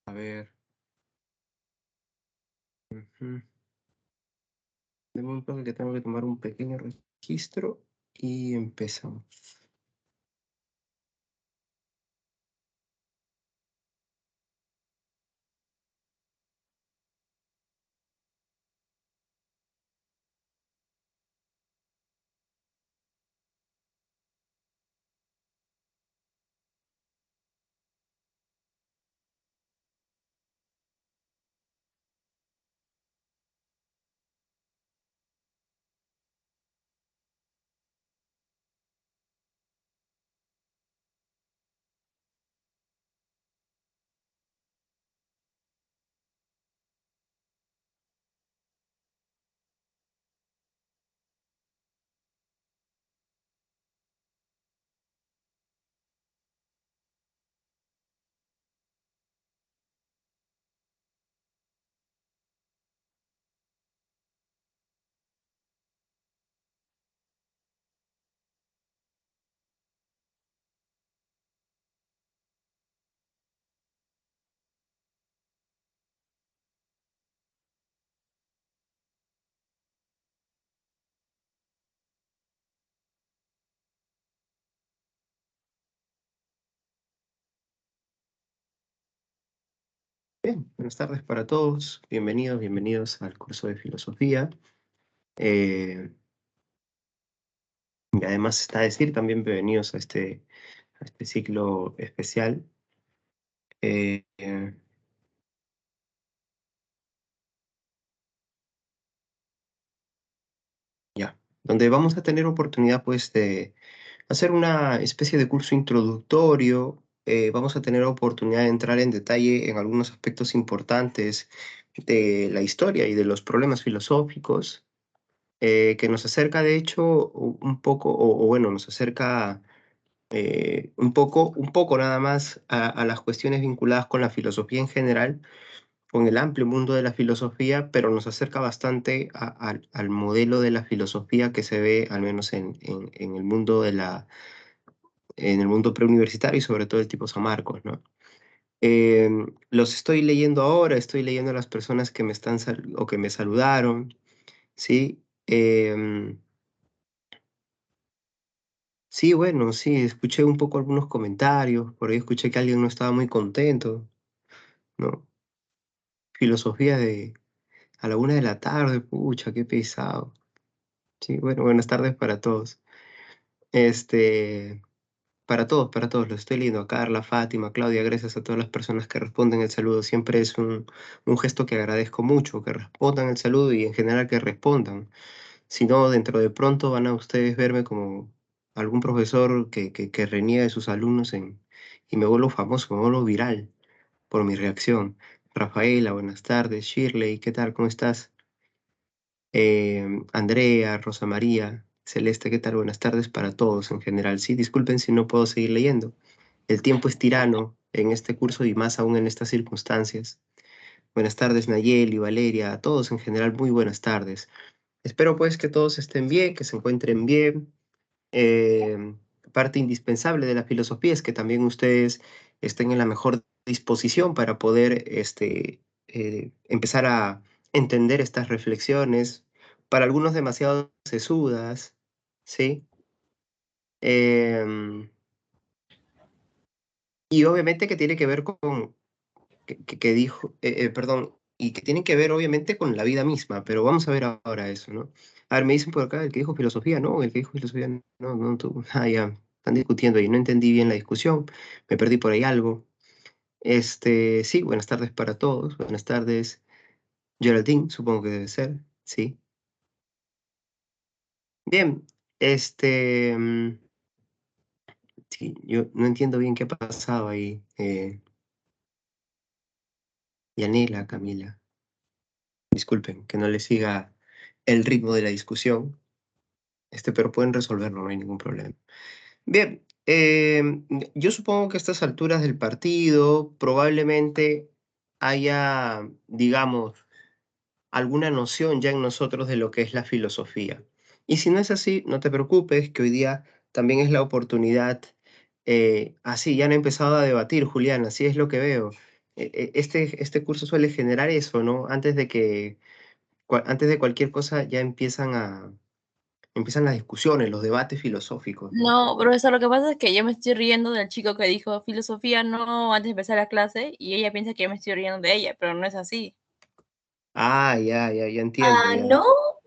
A ver. Ujú. Deme un toque que tengo que tomar un pequeño registro y empezamos. Bien, buenas tardes para todos. Bienvenidos, bienvenidos al curso de filosofía. Eh, y además está decir también bienvenidos a este ciclo especial. eh, eh, ya, donde vamos a tener oportunidad pues de hacer una especie de curso introductorio. Vamos a tener oportunidad de entrar en detalle en algunos aspectos importantes de la historia y de los problemas filosóficos, que nos acerca, de hecho, un poco, o bueno, nos acerca un poco nada más a las cuestiones vinculadas con la filosofía en general, con el amplio mundo de la filosofía, pero nos acerca bastante al modelo de la filosofía que se ve, al menos en el mundo en el mundo preuniversitario y sobre todo el tipo San Marcos, ¿no? Los estoy leyendo ahora, estoy leyendo a las personas que me están o que me saludaron, ¿sí? Sí, bueno, sí, escuché un poco algunos comentarios, por ahí escuché que alguien no estaba muy contento, ¿no? Filosofía de a la 1 de la tarde, pucha, qué pesado. Sí, bueno, buenas tardes para todos. Este, para todos, lo estoy leyendo a Carla, Fátima, Claudia, gracias a todas las personas que responden el saludo. Siempre es un gesto que agradezco mucho, que respondan el saludo y en general que respondan. Si no, dentro de pronto van a ustedes verme como algún profesor que reniega de sus alumnos y me vuelvo famoso, me vuelvo viral por mi reacción. Rafaela, buenas tardes. Shirley, ¿qué tal? ¿Cómo estás? Andrea, Rosa María, Celeste, ¿qué tal? Buenas tardes para todos en general. Sí, disculpen si no puedo seguir leyendo. El tiempo es tirano en este curso y más aún en estas circunstancias. Buenas tardes, Nayeli, Valeria, a todos en general, muy buenas tardes. Espero pues que todos estén bien, que se encuentren bien. Eh, Parte indispensable de la filosofía es que también ustedes estén en la mejor disposición para poder empezar a entender estas reflexiones, para algunos demasiado sesudas, ¿sí? Em, y obviamente que tiene que ver con, que dijo, perdón, y que tienen que ver obviamente con la vida misma, pero vamos a ver ahora eso, ¿no? A ver, me dicen por acá el que dijo filosofía, no, el que dijo filosofía, no, no, tú, ya, están discutiendo y no entendí bien la discusión, me perdí por ahí algo. Sí, buenas tardes para todos, buenas tardes, Geraldine, supongo que debe ser, sí. Bien, sí, yo no entiendo bien qué ha pasado ahí, Yanela, Camila, disculpen, que no le siga el ritmo de la discusión. Pero pueden resolverlo, no hay ningún problema. Bien, yo supongo que a estas alturas del partido probablemente haya, digamos, alguna noción ya en nosotros de lo que es la filosofía. Y si no es así, no te preocupes, que hoy día también es la oportunidad. Así, ya han empezado a debatir, Julián, así es lo que veo. este curso suele generar eso, ¿no? Antes de cualquier cosa ya empiezan las discusiones, los debates filosóficos, ¿no? No, profesor, lo que pasa es que yo me estoy riendo del chico que dijo filosofía no antes de empezar la clase y ella piensa que yo me estoy riendo de ella, pero no es así. Ah, ya entiendo, Ah, ya. no,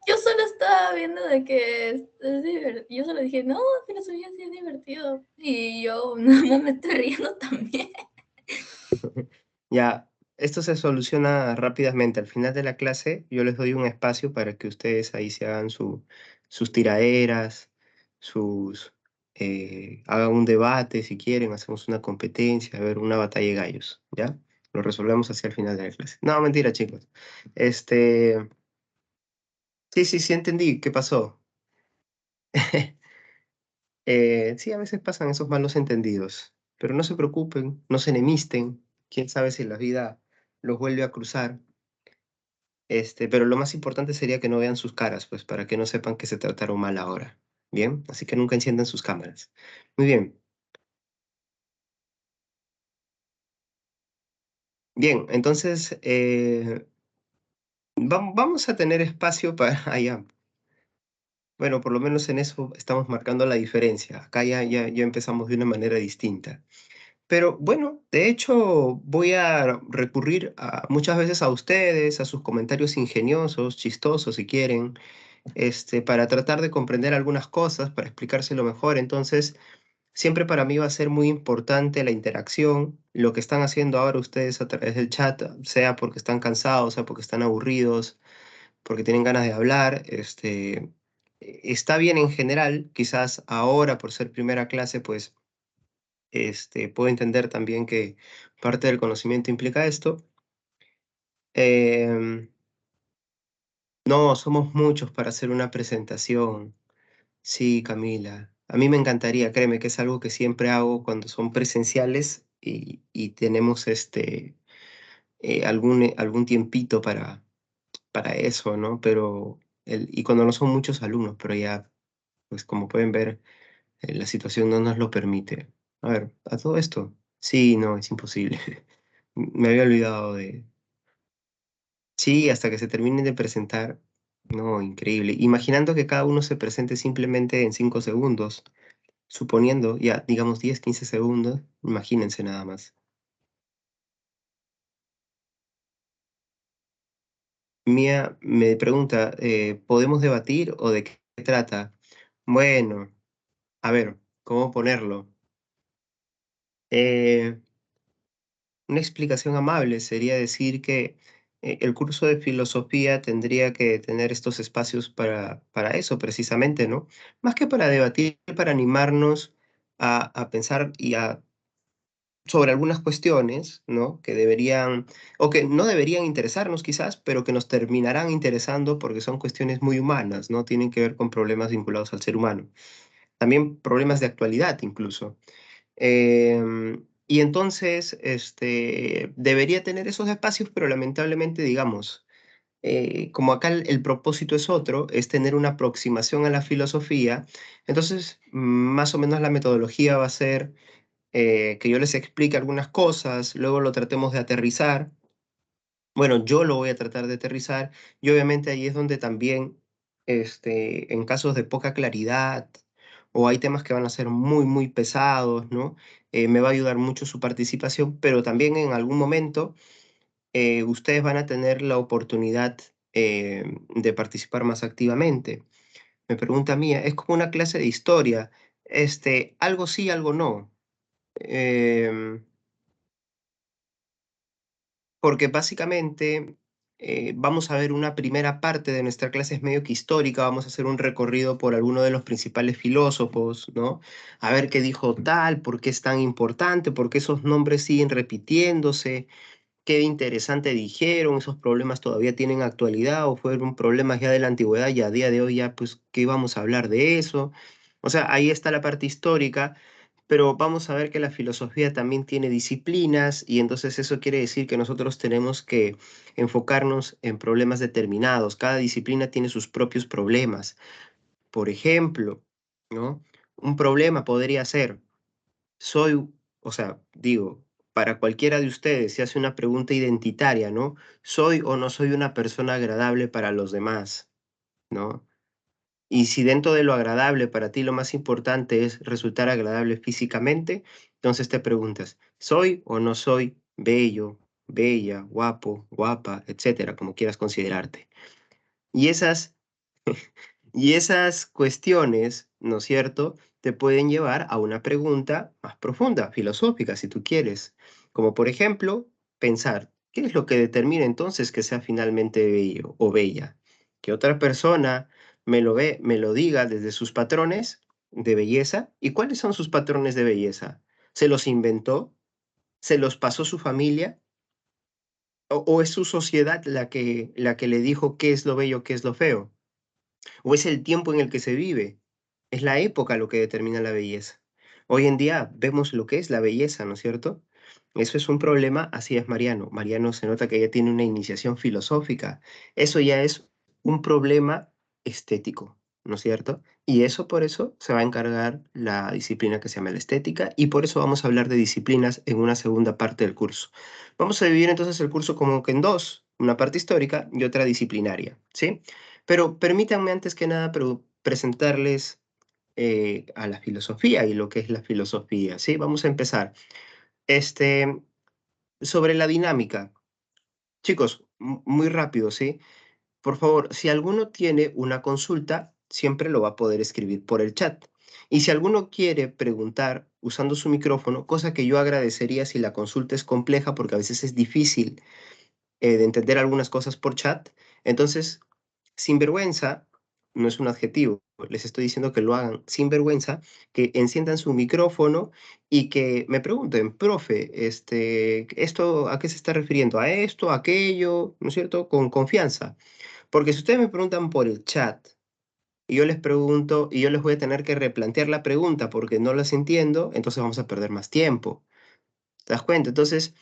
yo solo estaba viendo de que es divertido. Yo solo dije, no, filosofía sí es divertido. Y yo no me estoy riendo también. Ya, esto se soluciona rápidamente. Al final de la clase, yo les doy un espacio para que ustedes ahí se hagan sus tiraderas, hagan un debate si quieren, hacemos una competencia, a ver, una batalla de gallos, ¿ya? Lo resolvemos hacia el final de la clase. No, mentira, chicos. Este, sí, entendí. ¿Qué pasó? Sí, a veces pasan esos malos entendidos, pero no se preocupen, no se enemisten. Quién sabe si la vida los vuelve a cruzar. Pero lo más importante sería que no vean sus caras, pues, para que no sepan que se trataron mal ahora. ¿Bien? Así que nunca enciendan sus cámaras. Muy bien. Bien, entonces, vamos a tener espacio para allá. Bueno, por lo menos en eso estamos marcando la diferencia. Acá ya empezamos de una manera distinta. Pero bueno, de hecho, voy a recurrir muchas veces a ustedes, a sus comentarios ingeniosos, chistosos, si quieren, para tratar de comprender algunas cosas, para explicárselo mejor. Entonces, siempre para mí va a ser muy importante la interacción, lo que están haciendo ahora ustedes a través del chat, sea porque están cansados, sea porque están aburridos, porque tienen ganas de hablar. Está bien en general, quizás ahora por ser primera clase, pues puedo entender también que parte del conocimiento implica esto. Em, no, somos muchos para hacer una presentación. Sí, Camila. A mí me encantaría, créeme que es algo que siempre hago cuando son presenciales y tenemos algún tiempito para eso, ¿no? Y cuando no son muchos alumnos, pero ya, pues como pueden ver, la situación no nos lo permite. A ver, a todo esto. Sí, no, es imposible. Me había olvidado de... Sí, hasta que se terminen de presentar. No, increíble. Imaginando que cada uno se presente simplemente en 5 segundos. Suponiendo, ya, digamos 10 15 segundos, imagínense nada más. Mía me pregunta, ¿podemos debatir o de qué se trata? Bueno, a ver, ¿cómo ponerlo? Eh, una explicación amable sería decir que el curso de filosofía tendría que tener estos espacios para eso precisamente, ¿no? Más que para debatir, para animarnos a pensar sobre algunas cuestiones, ¿no? Que deberían, o que no deberían interesarnos quizás, pero que nos terminarán interesando porque son cuestiones muy humanas, ¿no? Tienen que ver con problemas vinculados al ser humano. También problemas de actualidad incluso. Y entonces, debería tener esos espacios, pero lamentablemente, digamos, como acá el propósito es otro, es tener una aproximación a la filosofía, entonces más o menos la metodología va a ser que yo les explique algunas cosas, luego lo tratemos de aterrizar. Bueno, yo lo voy a tratar de aterrizar y obviamente ahí es donde también, en casos de poca claridad o hay temas que van a ser muy pesados, ¿no? Me va a ayudar mucho su participación, pero también en algún momento ustedes van a tener la oportunidad de participar más activamente. Me pregunta mía, es como una clase de historia, algo sí, algo no. Em, Porque básicamente vamos a ver una primera parte de nuestra clase es medio que histórica, vamos a hacer un recorrido por alguno de los principales filósofos, ¿no? A ver qué dijo tal, por qué es tan importante, por qué esos nombres siguen repitiéndose, qué interesante dijeron, esos problemas todavía tienen actualidad o fueron problemas ya de la antigüedad y a día de hoy ya, pues, ¿qué vamos a hablar de eso? O sea, ahí está la parte histórica, pero vamos a ver que la filosofía también tiene disciplinas y entonces eso quiere decir que nosotros tenemos que enfocarnos en problemas determinados. Cada disciplina tiene sus propios problemas. Por ejemplo, ¿no? Un problema podría ser, soy, o sea, digo, para cualquiera de ustedes se hace una pregunta identitaria, ¿no? ¿Soy o no soy una persona agradable para los demás? ¿No? Y si dentro de lo agradable para ti lo más importante es resultar agradable físicamente, entonces te preguntas, ¿soy o no soy bello, bella, guapo, guapa, etcétera, como quieras considerarte? Y esas y esas cuestiones, ¿no es cierto?, te pueden llevar a una pregunta más profunda, filosófica, si tú quieres. Como por ejemplo, pensar, ¿qué es lo que determina entonces que sea finalmente bello o bella? Que otra persona me lo diga desde sus patrones de belleza. ¿Y cuáles son sus patrones de belleza? ¿Se los inventó? ¿Se los pasó su familia? ¿O es su sociedad la que le dijo qué es lo bello, qué es lo feo? ¿O es el tiempo en el que se vive? Es la época lo que determina la belleza. Hoy en día vemos lo que es la belleza, ¿no es cierto? Eso es un problema, así es Mariano. Mariano se nota que ya tiene una iniciación filosófica. Eso ya es un problema estético, ¿no es cierto? Y eso por eso se va a encargar la disciplina que se llama la estética y por eso vamos a hablar de disciplinas en una segunda parte del curso. Vamos a dividir entonces el curso como que en dos, una parte histórica y otra disciplinaria, ¿sí? Pero permítanme antes que nada presentarles a la filosofía y lo que es la filosofía, ¿sí? Vamos a empezar. Este, sobre la dinámica. Chicos, muy rápido, ¿sí? Por favor, si alguno tiene una consulta, siempre lo va a poder escribir por el chat. Y si alguno quiere preguntar usando su micrófono, cosa que yo agradecería si la consulta es compleja, porque a veces es difícil de entender algunas cosas por chat, entonces sin vergüenza, no es un adjetivo, les estoy diciendo que lo hagan sin vergüenza, que enciendan su micrófono y que me pregunten, profe, ¿esto a qué se está refiriendo? ¿A esto, a aquello? ¿No es cierto? Con confianza. Porque si ustedes me preguntan por el chat y yo les pregunto y yo les voy a tener que replantear la pregunta porque no las entiendo, entonces vamos a perder más tiempo. ¿Te das cuenta? Entonces,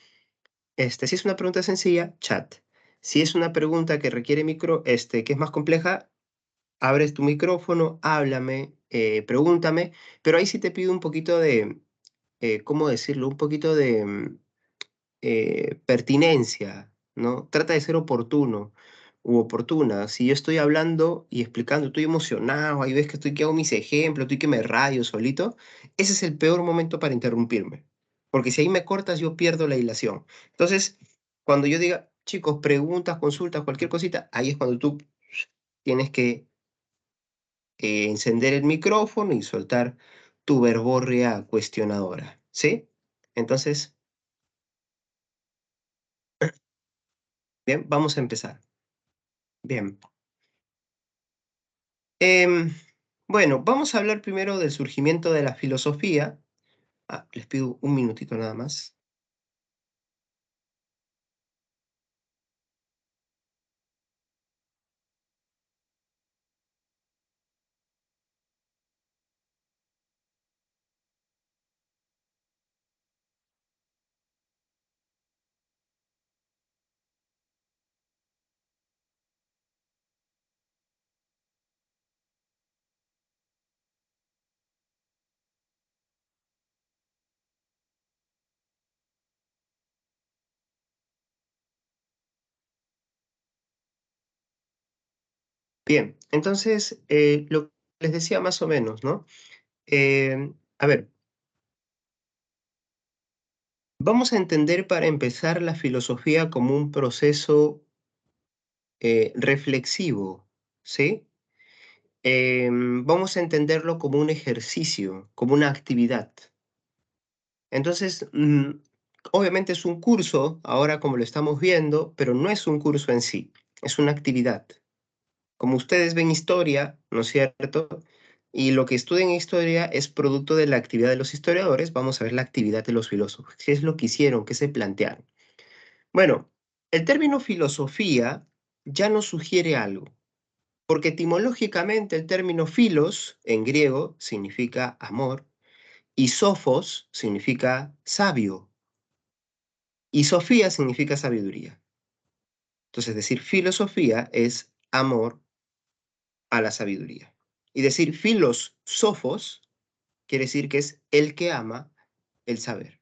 si es una pregunta sencilla, chat. Si es una pregunta que requiere que es más compleja, abres tu micrófono, háblame, pregúntame, pero ahí sí te pido un poquito de, ¿cómo decirlo? Un poquito de pertinencia, ¿no? Trata de ser oportuno u oportuna. Si yo estoy hablando y explicando, estoy emocionado, ahí ves que estoy que hago mis ejemplos, estoy que me rayo solito, ese es el peor momento para interrumpirme, porque si ahí me cortas, yo pierdo la hilación. Entonces, cuando yo diga, chicos, preguntas, consultas, cualquier cosita, ahí es cuando tú tienes que encender el micrófono y soltar tu verborrea cuestionadora, ¿sí? Entonces, bien, vamos a empezar. Bien. Em, bueno, vamos a hablar primero del surgimiento de la filosofía. Les pido un minutito nada más. Bien, entonces, lo que les decía más o menos, ¿no? A ver, vamos a entender para empezar la filosofía como un proceso reflexivo, ¿sí? Vamos a entenderlo como un ejercicio, como una actividad. Entonces, obviamente es un curso, ahora como lo estamos viendo, pero no es un curso en sí, es una actividad. Como ustedes ven historia, ¿no es cierto? Y lo que estudian historia es producto de la actividad de los historiadores, vamos a ver la actividad de los filósofos. ¿Qué es lo que hicieron? ¿Qué se plantearon? Bueno, el término filosofía ya nos sugiere algo. Porque etimológicamente el término filos en griego significa amor y sofos significa sabio y sofía significa sabiduría. Entonces decir filosofía es amor a la sabiduría. Y decir filos sofos quiere decir que es el que ama el saber.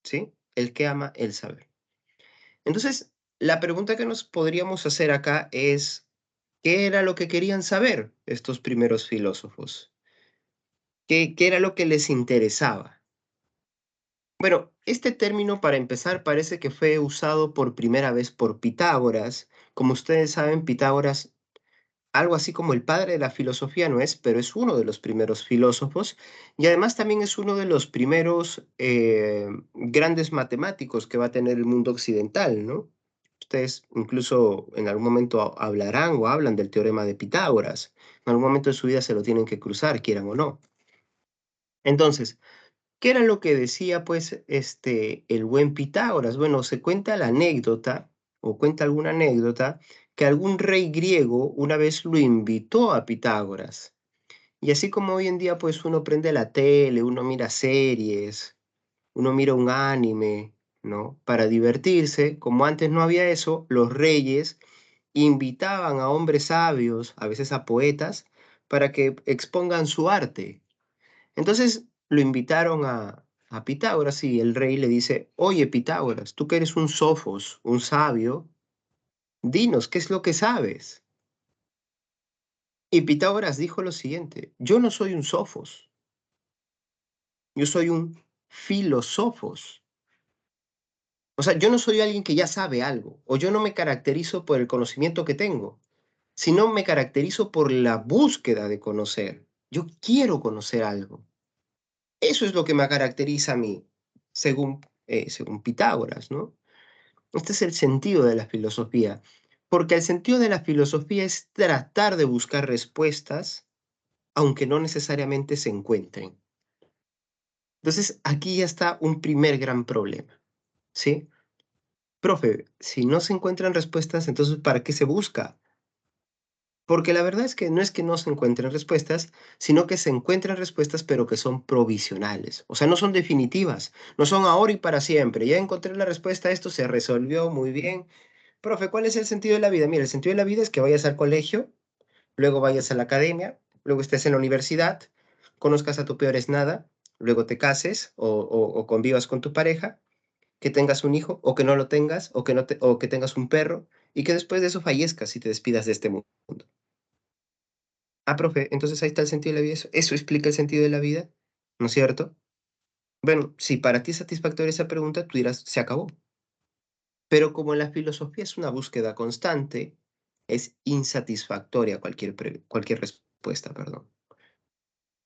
¿sí? El que ama el saber. Entonces, la pregunta que nos podríamos hacer acá es, ¿qué era lo que querían saber estos primeros filósofos? ¿Qué era lo que les interesaba? Bueno, este término para empezar parece que fue usado por primera vez por Pitágoras. Como ustedes saben, Pitágoras, algo así como el padre de la filosofía no es, pero es uno de los primeros filósofos y además también es uno de los primeros grandes matemáticos que va a tener el mundo occidental, ¿no? Ustedes incluso en algún momento hablarán o hablan del teorema de Pitágoras. En algún momento de su vida se lo tienen que cruzar, quieran o no. Entonces, ¿qué era lo que decía, pues, el buen Pitágoras? Bueno, se cuenta la anécdota, o cuenta alguna anécdota, que algún rey griego una vez lo invitó a Pitágoras. Y así como hoy en día, pues, uno prende la tele, uno mira series, uno mira un anime, ¿no? Para divertirse, como antes no había eso, los reyes invitaban a hombres sabios, a veces a poetas, para que expongan su arte. Entonces lo invitaron a Pitágoras y el rey le dice, oye Pitágoras, tú que eres un sofos, un sabio, dinos, ¿qué es lo que sabes? Y Pitágoras dijo lo siguiente, yo no soy un sofos, yo soy un filosofos. O sea, yo no soy alguien que ya sabe algo, o yo no me caracterizo por el conocimiento que tengo, sino me caracterizo por la búsqueda de conocer. Yo quiero conocer algo. Eso es lo que me caracteriza a mí, según Pitágoras, ¿no? Este es el sentido de la filosofía, porque el sentido de la filosofía es tratar de buscar respuestas, aunque no necesariamente se encuentren. Entonces, aquí ya está un primer gran problema, ¿sí? Profe, si no se encuentran respuestas, entonces ¿para qué se busca? Porque la verdad es que no se encuentren respuestas, sino que se encuentran respuestas, pero que son provisionales. O sea, no son definitivas, no son ahora y para siempre. Ya encontré la respuesta a esto, se resolvió muy bien. Profe, ¿cuál es el sentido de la vida? Mira, el sentido de la vida es que vayas al colegio, luego vayas a la academia, luego estés en la universidad, conozcas a tu peores nada, luego te cases o convivas con tu pareja, que tengas un hijo o que no lo tengas, o que tengas un perro, y que después de eso fallezcas y te despidas de este mundo. Ah, profe, entonces ahí está el sentido de la vida. Eso explica el sentido de la vida, ¿no es cierto? Bueno, si para ti es satisfactoria esa pregunta, tú dirás, se acabó. Pero como la filosofía es una búsqueda constante, es insatisfactoria cualquier respuesta, perdón.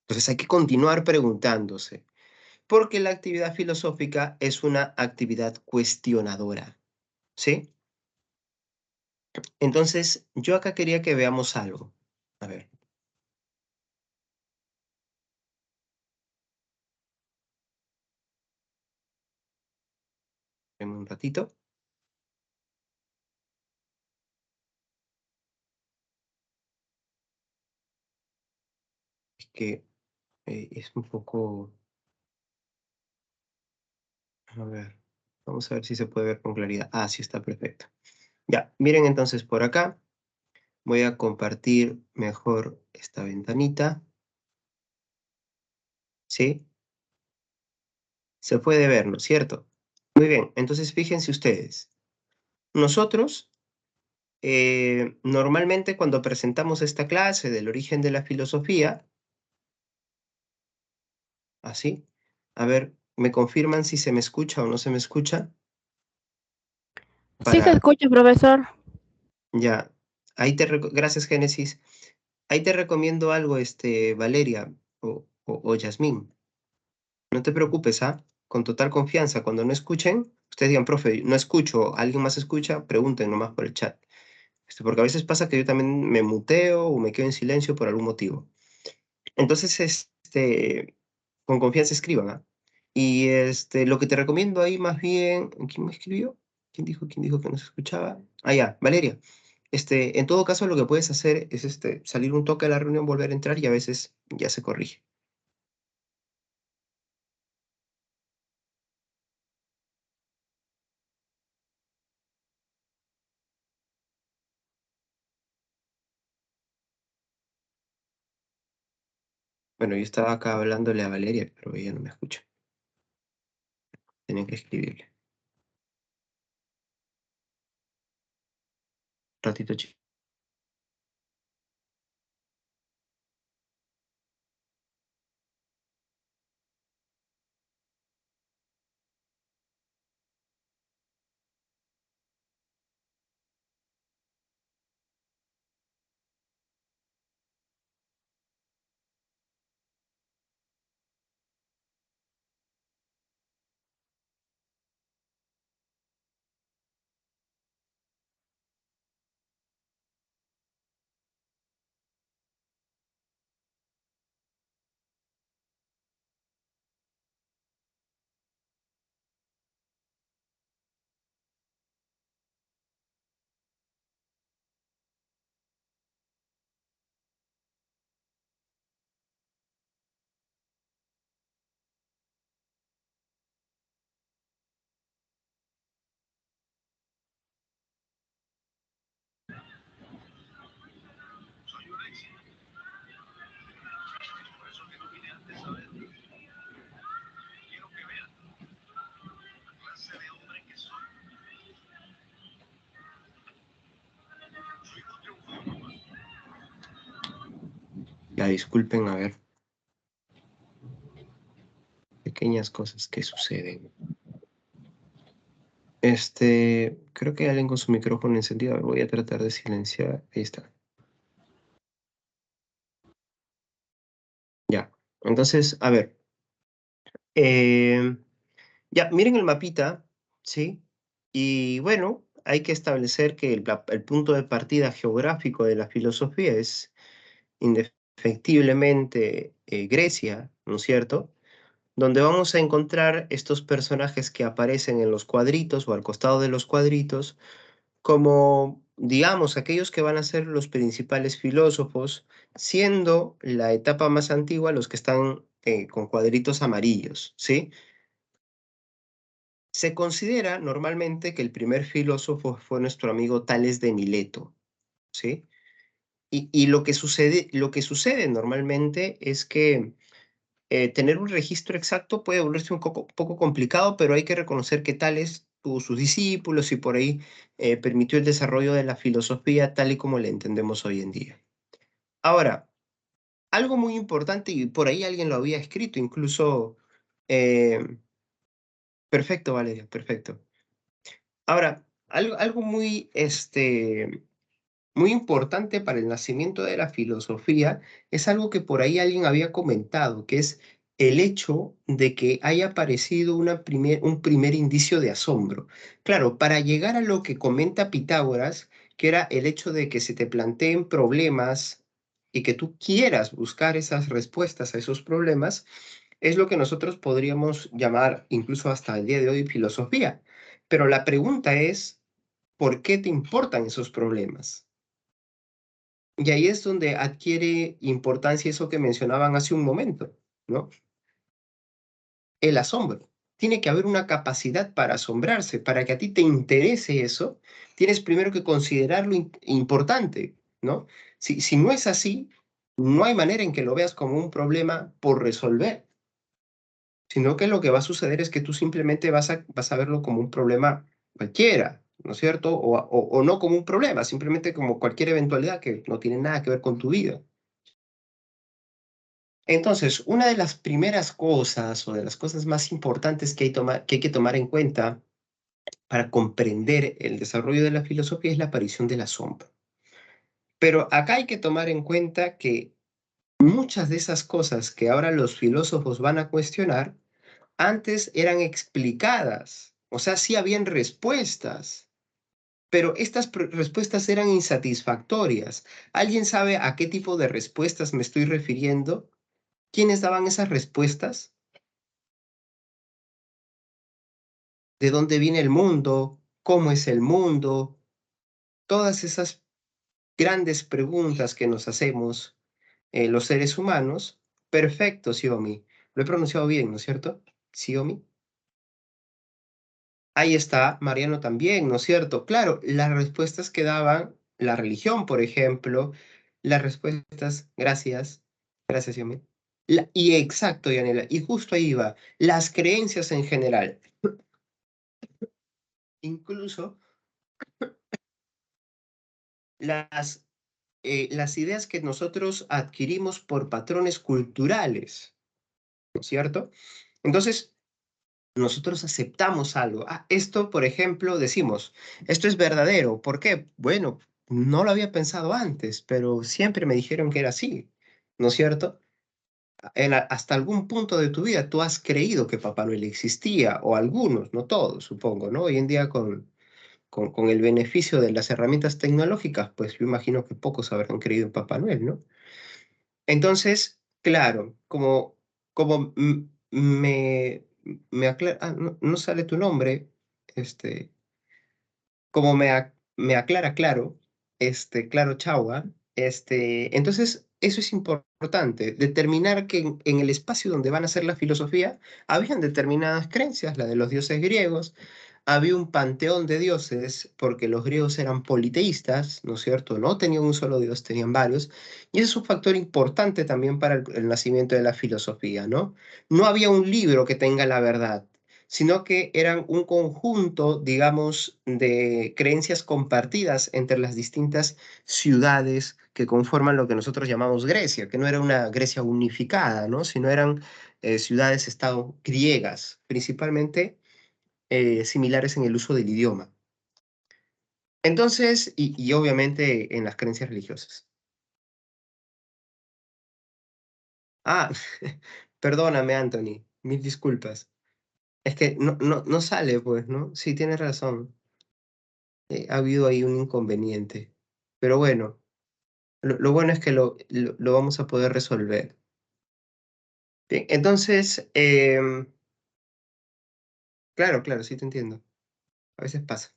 Entonces hay que continuar preguntándose, porque la actividad filosófica es una actividad cuestionadora, ¿sí? Entonces, yo acá quería que veamos algo. A ver, espérame un ratito, es que es un poco. A ver, vamos a ver si se puede ver con claridad. Ah, sí está perfecto. Ya, miren entonces por acá. Voy a compartir mejor esta ventanita. ¿Sí? Se puede ver, ¿no es cierto? Muy bien, entonces fíjense ustedes. Nosotros, normalmente cuando presentamos esta clase del origen de la filosofía, así, a ver, ¿me confirman si se me escucha o no se me escucha? Sí se Para, escucha, profesor. ya, gracias Génesis. Ahí te recomiendo algo, Valeria o Yasmín. No te preocupes, ¿ah? Con total confianza. Cuando no escuchen, ustedes digan, profe, no escucho, alguien más escucha, pregunten nomás por el chat. Porque a veces pasa que yo también me muteo o me quedo en silencio por algún motivo. Entonces, con confianza escriban, ¿ah? Y lo que te recomiendo ahí más bien, ¿quién me escribió? Quién dijo que no se escuchaba? Ah, ya, Valeria. En todo caso, lo que puedes hacer es salir un toque a la reunión, volver a entrar y a veces ya se corrige. Bueno, yo estaba acá hablándole a Valeria, pero ella no me escucha. Tenía que escribirle. Ratito, chico. Ya disculpen, a ver, pequeñas cosas que suceden. Creo que hay alguien con su micrófono encendido. A ver, voy a tratar de silenciar. Ahí está. Ya. Entonces, a ver. Ya, miren el mapita, ¿sí? Y bueno, hay que establecer que el punto de partida geográfico de la filosofía es indefectiblemente Grecia, ¿no es cierto? Donde vamos a encontrar estos personajes que aparecen en los cuadritos o al costado de los cuadritos, como, digamos, aquellos que van a ser los principales filósofos, siendo la etapa más antigua los que están con cuadritos amarillos, ¿sí? Se considera normalmente que el primer filósofo fue nuestro amigo Tales de Mileto, ¿sí? Y lo que sucede normalmente es que tener un registro exacto puede volverse un poco complicado, pero hay que reconocer que Tales tuvo sus discípulos y por ahí permitió el desarrollo de la filosofía tal y como la entendemos hoy en día. Ahora, algo muy importante, y por ahí alguien lo había escrito, incluso... perfecto, Valeria, perfecto. Ahora, algo muy, muy importante para el nacimiento de la filosofía es algo que por ahí alguien había comentado, que es el hecho de que haya aparecido un primer indicio de asombro. Claro, para llegar a lo que comenta Pitágoras, que era el hecho de que se te planteen problemas y que tú quieras buscar esas respuestas a esos problemas, es lo que nosotros podríamos llamar, incluso hasta el día de hoy, filosofía. Pero la pregunta es, ¿por qué te importan esos problemas? Y ahí es donde adquiere importancia eso que mencionaban hace un momento, ¿no? El asombro. Tiene que haber una capacidad para asombrarse. Para que a ti te interese eso, tienes primero que considerarlo importante, ¿no? Si no es así, no hay manera en que lo veas como un problema por resolver, sino que lo que va a suceder es que tú simplemente vas a verlo como un problema cualquiera, ¿no es cierto? O no como un problema, simplemente como cualquier eventualidad que no tiene nada que ver con tu vida. Entonces, una de las primeras cosas o de las cosas más importantes que hay que tomar en cuenta para comprender el desarrollo de la filosofía es la aparición del asombro. Pero acá hay que tomar en cuenta que muchas de esas cosas que ahora los filósofos van a cuestionar antes eran explicadas, o sea, sí habían respuestas, pero estas respuestas eran insatisfactorias. ¿Alguien sabe a qué tipo de respuestas me estoy refiriendo? ¿Quiénes daban esas respuestas? ¿De dónde viene el mundo? ¿Cómo es el mundo? Todas esas grandes preguntas que nos hacemos los seres humanos. Perfecto, Xiaomi. Lo he pronunciado bien, ¿no es cierto? Xiaomi. Ahí está, Mariano también, ¿no es cierto? Claro, las respuestas que daban la religión, por ejemplo, las respuestas, gracias, Yomi. Y exacto, Yanela, y justo ahí va, las creencias en general. incluso las, las ideas que nosotros adquirimos por patrones culturales, ¿no es cierto? Entonces, nosotros aceptamos algo. Ah, esto, por ejemplo, decimos, esto es verdadero. ¿Por qué? Bueno, no lo había pensado antes, pero siempre me dijeron que era así, ¿no es cierto? Hasta algún punto de tu vida tú has creído que Papá Noel existía, o algunos, no todos, supongo, ¿no? Hoy en día con el beneficio de las herramientas tecnológicas, pues yo imagino que pocos habrán creído en Papá Noel, ¿no? Entonces, claro, como me aclara, no, no sale tu nombre, este, como me aclara Claro, Claro Chagua, entonces eso es importante, determinar que en el espacio donde van a hacer la filosofía, habían determinadas creencias, la de los dioses griegos, había un panteón de dioses, porque los griegos eran politeístas, ¿no es cierto? No tenían un solo dios, tenían varios, y ese es un factor importante también para el nacimiento de la filosofía, ¿no? No había un libro que tenga la verdad, sino que eran un conjunto, digamos, de creencias compartidas entre las distintas ciudades que conforman lo que nosotros llamamos Grecia, que no era una Grecia unificada, ¿no? Sino eran ciudades-estado griegas, principalmente similares en el uso del idioma. Entonces, y obviamente en las creencias religiosas. Ah, perdóname, Anthony, mil disculpas. Es que no sale, pues, ¿no? Sí, tienes razón. Ha habido ahí un inconveniente. Pero bueno, lo bueno es que lo vamos a poder resolver. Bien, entonces, claro, claro, sí te entiendo. A veces pasa.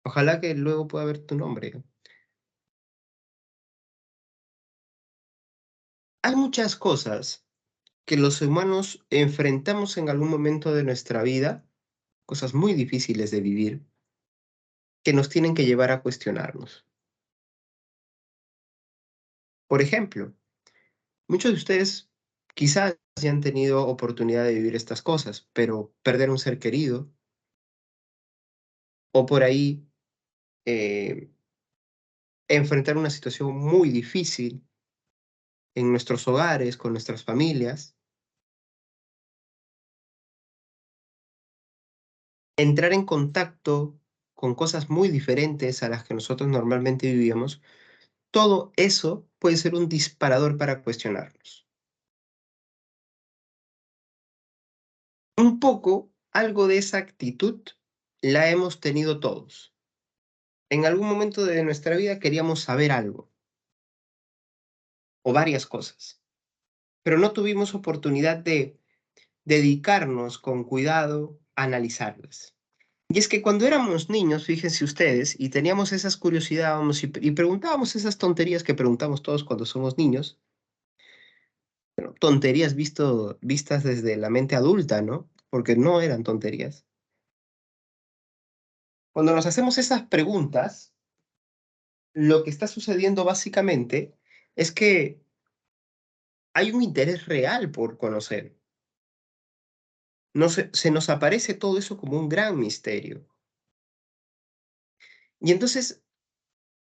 Ojalá que luego pueda ver tu nombre. Hay muchas cosas que los humanos enfrentamos en algún momento de nuestra vida, cosas muy difíciles de vivir, que nos tienen que llevar a cuestionarnos. Por ejemplo, muchos de ustedes quizás ya han tenido oportunidad de vivir estas cosas, pero perder un ser querido o por ahí eh, enfrentar una situación muy difícil en nuestros hogares, con nuestras familias, entrar en contacto con cosas muy diferentes a las que nosotros normalmente vivíamos, todo eso puede ser un disparador para cuestionarnos. Un poco, algo de esa actitud la hemos tenido todos. En algún momento de nuestra vida queríamos saber algo o varias cosas, pero no tuvimos oportunidad de dedicarnos con cuidado a analizarlas. Y es que cuando éramos niños, fíjense ustedes, y teníamos esas curiosidades y preguntábamos esas tonterías que preguntamos todos cuando somos niños, bueno, tonterías vistas desde la mente adulta, ¿no? Porque no eran tonterías. Cuando nos hacemos esas preguntas, lo que está sucediendo básicamente es que hay un interés real por conocer. Se nos aparece todo eso como un gran misterio. Y entonces,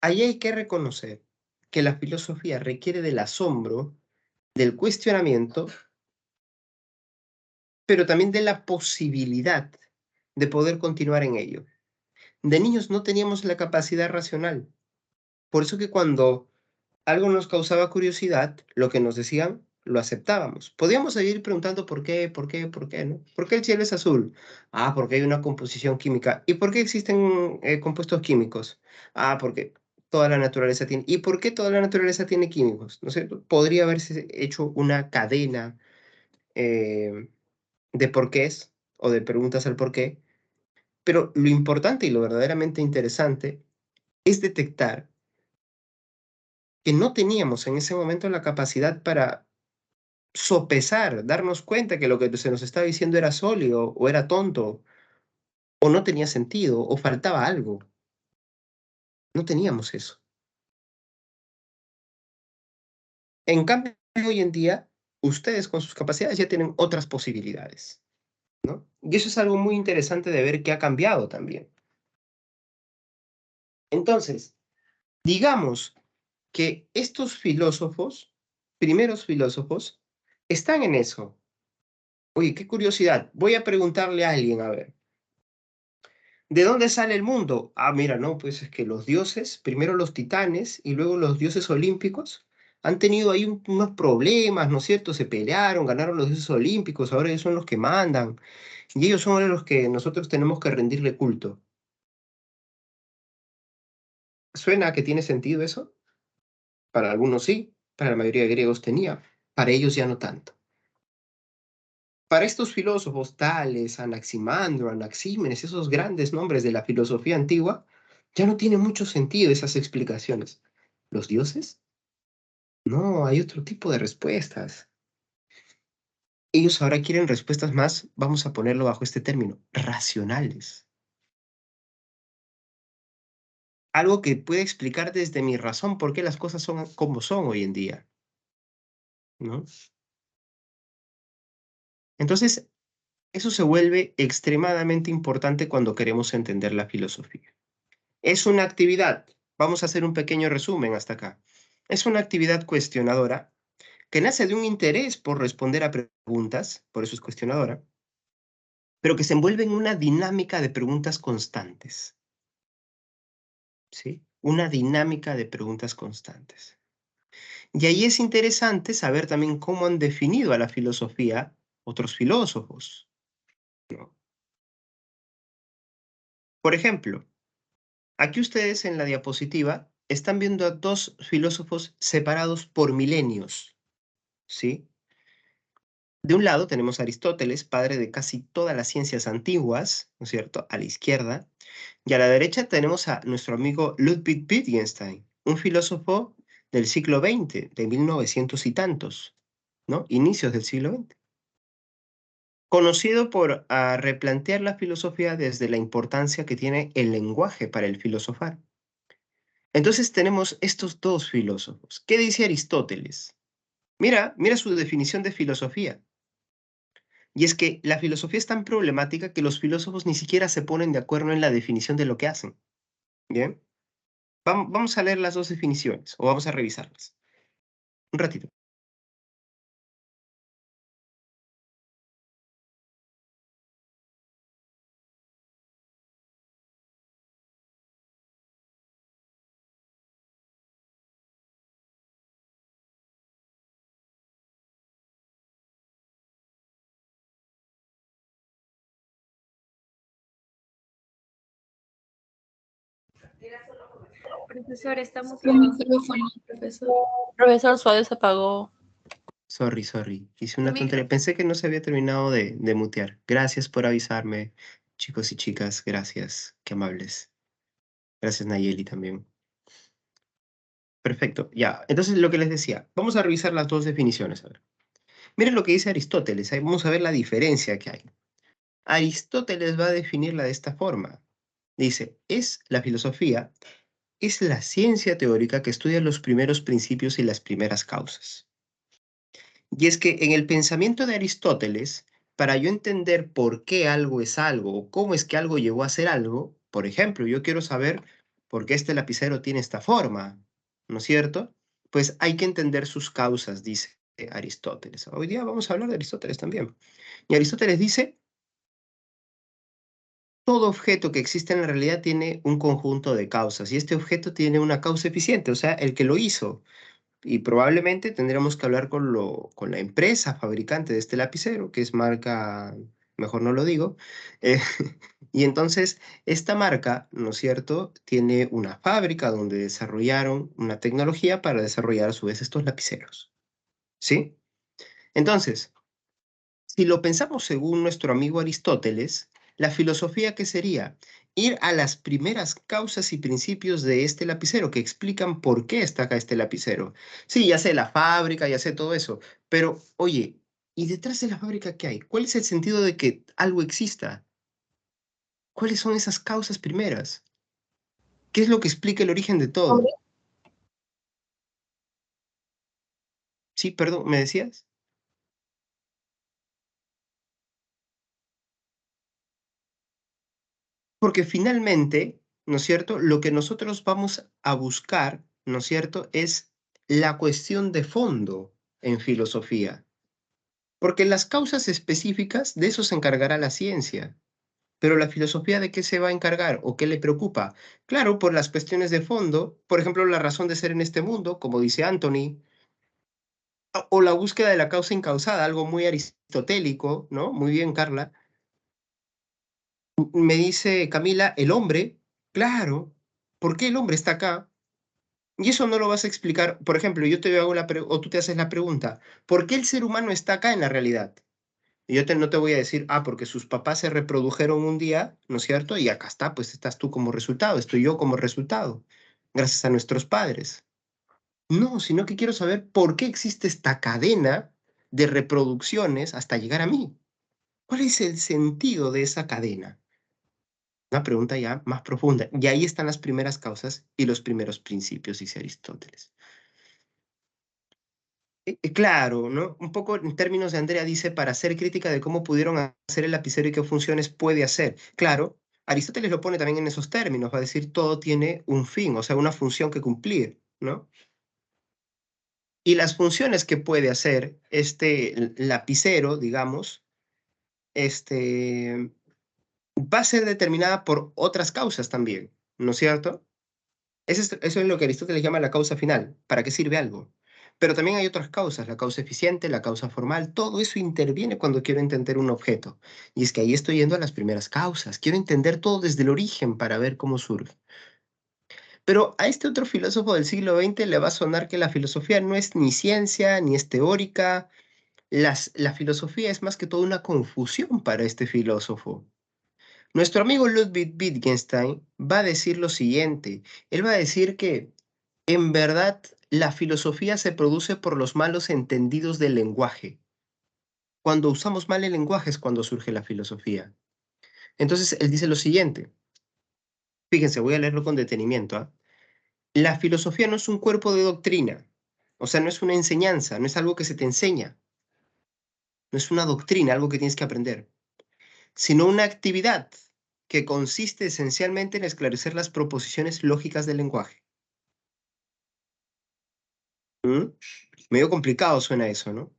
ahí hay que reconocer que la filosofía requiere del asombro, del cuestionamiento, pero también de la posibilidad de poder continuar en ello. De niños no teníamos la capacidad racional. Por eso que cuando algo nos causaba curiosidad, lo que nos decían, lo aceptábamos. Podíamos seguir preguntando por qué, ¿no? ¿Por qué el cielo es azul? Ah, porque hay una composición química. ¿Y por qué existen compuestos químicos? Ah, porque toda la naturaleza tiene. ¿Y por qué toda la naturaleza tiene químicos? No sé, podría haberse hecho una cadena eh, de porqués o de preguntas al porqué, pero lo importante y lo verdaderamente interesante es detectar que no teníamos en ese momento la capacidad para sopesar, darnos cuenta que lo que se nos estaba diciendo era sólido o era tonto o no tenía sentido o faltaba algo. No teníamos eso. En cambio, hoy en día, ustedes con sus capacidades ya tienen otras posibilidades, ¿no? Y eso es algo muy interesante de ver que ha cambiado también. Entonces, digamos que estos filósofos, primeros filósofos, están en eso. Oye, qué curiosidad. Voy a preguntarle a alguien, a ver, ¿de dónde sale el mundo? Ah, mira, no, pues es que los dioses, primero los titanes y luego los dioses olímpicos, han tenido ahí unos problemas, ¿no es cierto? Se pelearon, ganaron los dioses olímpicos, ahora ellos son los que mandan, y ellos son ahora los que nosotros tenemos que rendirle culto. ¿Suena que tiene sentido eso? Para algunos sí, para la mayoría de griegos tenía, para ellos ya no tanto. Para estos filósofos Tales, Anaximandro, Anaxímenes, esos grandes nombres de la filosofía antigua, ya no tiene mucho sentido esas explicaciones. ¿Los dioses? No, hay otro tipo de respuestas. Ellos ahora quieren respuestas más, vamos a ponerlo bajo este término, racionales. Algo que puede explicar desde mi razón por qué las cosas son como son hoy en día, ¿no? Entonces, eso se vuelve extremadamente importante cuando queremos entender la filosofía. Es una actividad, vamos a hacer un pequeño resumen hasta acá. Es una actividad cuestionadora que nace de un interés por responder a preguntas, por eso es cuestionadora, pero que se envuelve en una dinámica de preguntas constantes, ¿sí? Una dinámica de preguntas constantes. Y ahí es interesante saber también cómo han definido a la filosofía otros filósofos, ¿no? Por ejemplo, aquí ustedes en la diapositiva están viendo a dos filósofos separados por milenios, ¿sí? De un lado tenemos a Aristóteles, padre de casi todas las ciencias antiguas, ¿no es cierto?, a la izquierda, y a la derecha tenemos a nuestro amigo Ludwig Wittgenstein, un filósofo del siglo XX, de 1900 y tantos, ¿no? Inicios del siglo XX. Conocido por replantear la filosofía desde la importancia que tiene el lenguaje para el filosofar. Entonces tenemos estos dos filósofos. ¿Qué dice Aristóteles? Mira su definición de filosofía. Y es que la filosofía es tan problemática que los filósofos ni siquiera se ponen de acuerdo en la definición de lo que hacen. ¿Bien? Vamos a leer las dos definiciones o vamos a revisarlas. Un ratito. Profesor, estamos con el micrófono, profesor. Profesor, su audio se apagó. Sorry. Hice Su una micro. tontería. Pensé que no se había terminado de mutear. Gracias por avisarme, chicos y chicas. Gracias. Qué amables. Gracias, Nayeli, también. Perfecto. Ya. Entonces, lo que les decía. Vamos a revisar las dos definiciones. A ver. Miren lo que dice Aristóteles. Ahí vamos a ver la diferencia que hay. Aristóteles va a definirla de esta forma. Dice, la filosofía es la ciencia teórica que estudia los primeros principios y las primeras causas. Y es que en el pensamiento de Aristóteles, para yo entender por qué algo es algo o cómo es que algo llegó a ser algo, por ejemplo, yo quiero saber por qué este lapicero tiene esta forma, ¿no es cierto? Pues hay que entender sus causas, dice Aristóteles. Hoy día vamos a hablar de Aristóteles también. Y Aristóteles dice, todo objeto que existe en la realidad tiene un conjunto de causas y este objeto tiene una causa eficiente, o sea, el que lo hizo. Y probablemente tendremos que hablar con la empresa fabricante de este lapicero, que es marca, mejor no lo digo. eh, y entonces, esta marca, ¿no es cierto?, tiene una fábrica donde desarrollaron una tecnología para desarrollar a su vez estos lapiceros. ¿Sí? Entonces, si lo pensamos según nuestro amigo Aristóteles, la filosofía, ¿qué sería? Ir a las primeras causas y principios de este lapicero que explican por qué está acá este lapicero. Sí, ya sé la fábrica, ya sé todo eso, pero oye, ¿y detrás de la fábrica qué hay? ¿Cuál es el sentido de que algo exista? ¿Cuáles son esas causas primeras? ¿Qué es lo que explica el origen de todo? Sí, perdón, ¿me decías? Porque finalmente ¿no es cierto? Lo que nosotros vamos a buscar, ¿no es cierto?, es la cuestión de fondo en filosofía. Porque las causas específicas, de eso se encargará la ciencia. Pero la filosofía, ¿de qué se va a encargar o qué le preocupa? Claro, por las cuestiones de fondo, por ejemplo, la razón de ser en este mundo, como dice Anthony, o la búsqueda de la causa incausada, algo muy aristotélico, ¿no? Muy bien, Carla. Me dice Camila, el hombre, claro, ¿por qué el hombre está acá? Y eso no lo vas a explicar. Por ejemplo, yo te hago o tú te haces la pregunta, ¿por qué el ser humano está acá en la realidad? Y yo no te voy a decir, porque sus papás se reprodujeron un día, ¿no es cierto? Y acá está, pues estás tú como resultado, estoy yo como resultado, gracias a nuestros padres. No, sino que quiero saber por qué existe esta cadena de reproducciones hasta llegar a mí. ¿Cuál es el sentido de esa cadena? Una pregunta ya más profunda. Y ahí están las primeras causas y los primeros principios, dice Aristóteles. Claro, ¿no? Un poco en términos de Andrea dice, para hacer crítica de cómo pudieron hacer el lapicero y qué funciones puede hacer. Claro, Aristóteles lo pone también en esos términos, va a decir, todo tiene un fin, o sea, una función que cumplir, ¿no? Y las funciones que puede hacer este lapicero, digamos, este, va a ser determinada por otras causas también, ¿no es cierto? Eso es lo que Aristóteles llama la causa final, para qué sirve algo. Pero también hay otras causas, la causa eficiente, la causa formal, todo eso interviene cuando quiero entender un objeto. Y es que ahí estoy yendo a las primeras causas, quiero entender todo desde el origen para ver cómo surge. Pero a este otro filósofo del siglo XX le va a sonar que la filosofía no es ni ciencia, ni es teórica. La filosofía es más que todo una confusión para este filósofo. Nuestro amigo Ludwig Wittgenstein va a decir lo siguiente. Él va a decir que en verdad la filosofía se produce por los malos entendidos del lenguaje. Cuando usamos mal el lenguaje es cuando surge la filosofía. Entonces él dice lo siguiente. Fíjense, voy a leerlo con detenimiento. La filosofía no es un cuerpo de doctrina. O sea, no es una enseñanza, no es algo que se te enseña. No es una doctrina, algo que tienes que aprender, sino una actividad que consiste esencialmente en esclarecer las proposiciones lógicas del lenguaje. ¿Mm? Medio complicado suena eso, ¿no?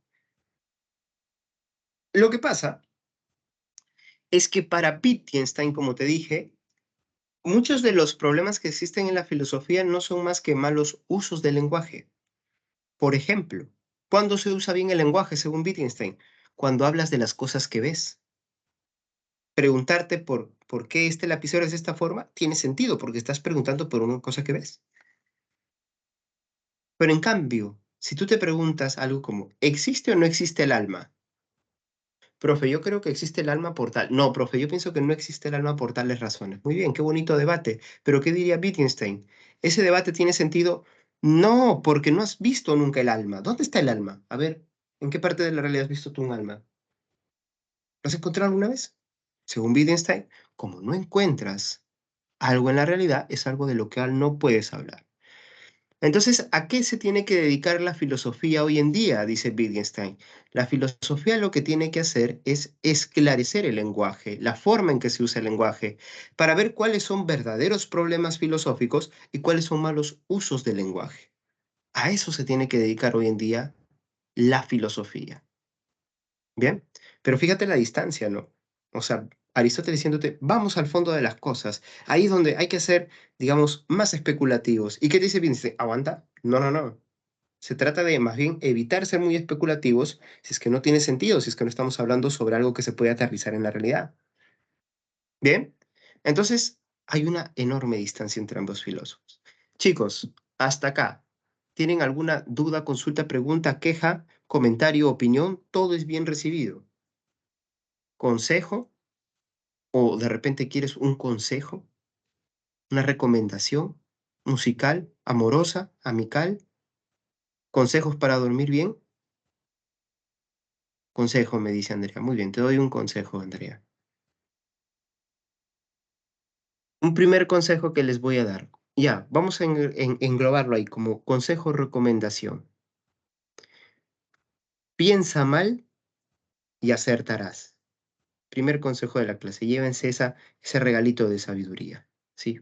Lo que pasa es que para Wittgenstein, como te dije, muchos de los problemas que existen en la filosofía no son más que malos usos del lenguaje. Por ejemplo, ¿cuándo se usa bien el lenguaje según Wittgenstein? Cuando hablas de las cosas que ves. Preguntarte por qué este lapicero es de esta forma tiene sentido, porque estás preguntando por una cosa que ves. Pero en cambio, si tú te preguntas algo como, ¿existe o no existe el alma? Profe, yo creo que existe el alma por tal. No, profe, yo pienso que no existe el alma por tales razones. Muy bien, qué bonito debate. Pero ¿qué diría Wittgenstein? ¿Ese debate tiene sentido? No, porque no has visto nunca el alma. ¿Dónde está el alma? A ver, ¿en qué parte de la realidad has visto tú un alma? ¿Lo has encontrado alguna vez? Según Wittgenstein, como no encuentras algo en la realidad, es algo de lo que no puedes hablar. Entonces, ¿a qué se tiene que dedicar la filosofía hoy en día? Dice Wittgenstein. La filosofía lo que tiene que hacer es esclarecer el lenguaje, la forma en que se usa el lenguaje, para ver cuáles son verdaderos problemas filosóficos y cuáles son malos usos del lenguaje. A eso se tiene que dedicar hoy en día la filosofía. Bien, pero fíjate la distancia, ¿no? O sea, Aristóteles diciéndote, vamos al fondo de las cosas. Ahí es donde hay que ser, digamos, más especulativos. ¿Y qué te dice Wittgenstein? ¿Aguanta? No, no, no. Se trata de más bien evitar ser muy especulativos si es que no tiene sentido, si es que no estamos hablando sobre algo que se puede aterrizar en la realidad. Bien, entonces hay una enorme distancia entre ambos filósofos. Chicos, hasta acá. ¿Tienen alguna duda, consulta, pregunta, queja, comentario, opinión? Todo es bien recibido. ¿Consejo? ¿O de repente quieres un consejo? ¿Una recomendación? ¿Musical? ¿Amorosa? ¿Amical? ¿Consejos para dormir bien? Consejo, me dice Andrea. Muy bien, te doy un consejo, Andrea. Un primer consejo que les voy a dar. Ya, vamos a englobarlo ahí como consejo recomendación. Piensa mal y acertarás. Primer consejo de la clase. Llévense ese regalito de sabiduría. Sí,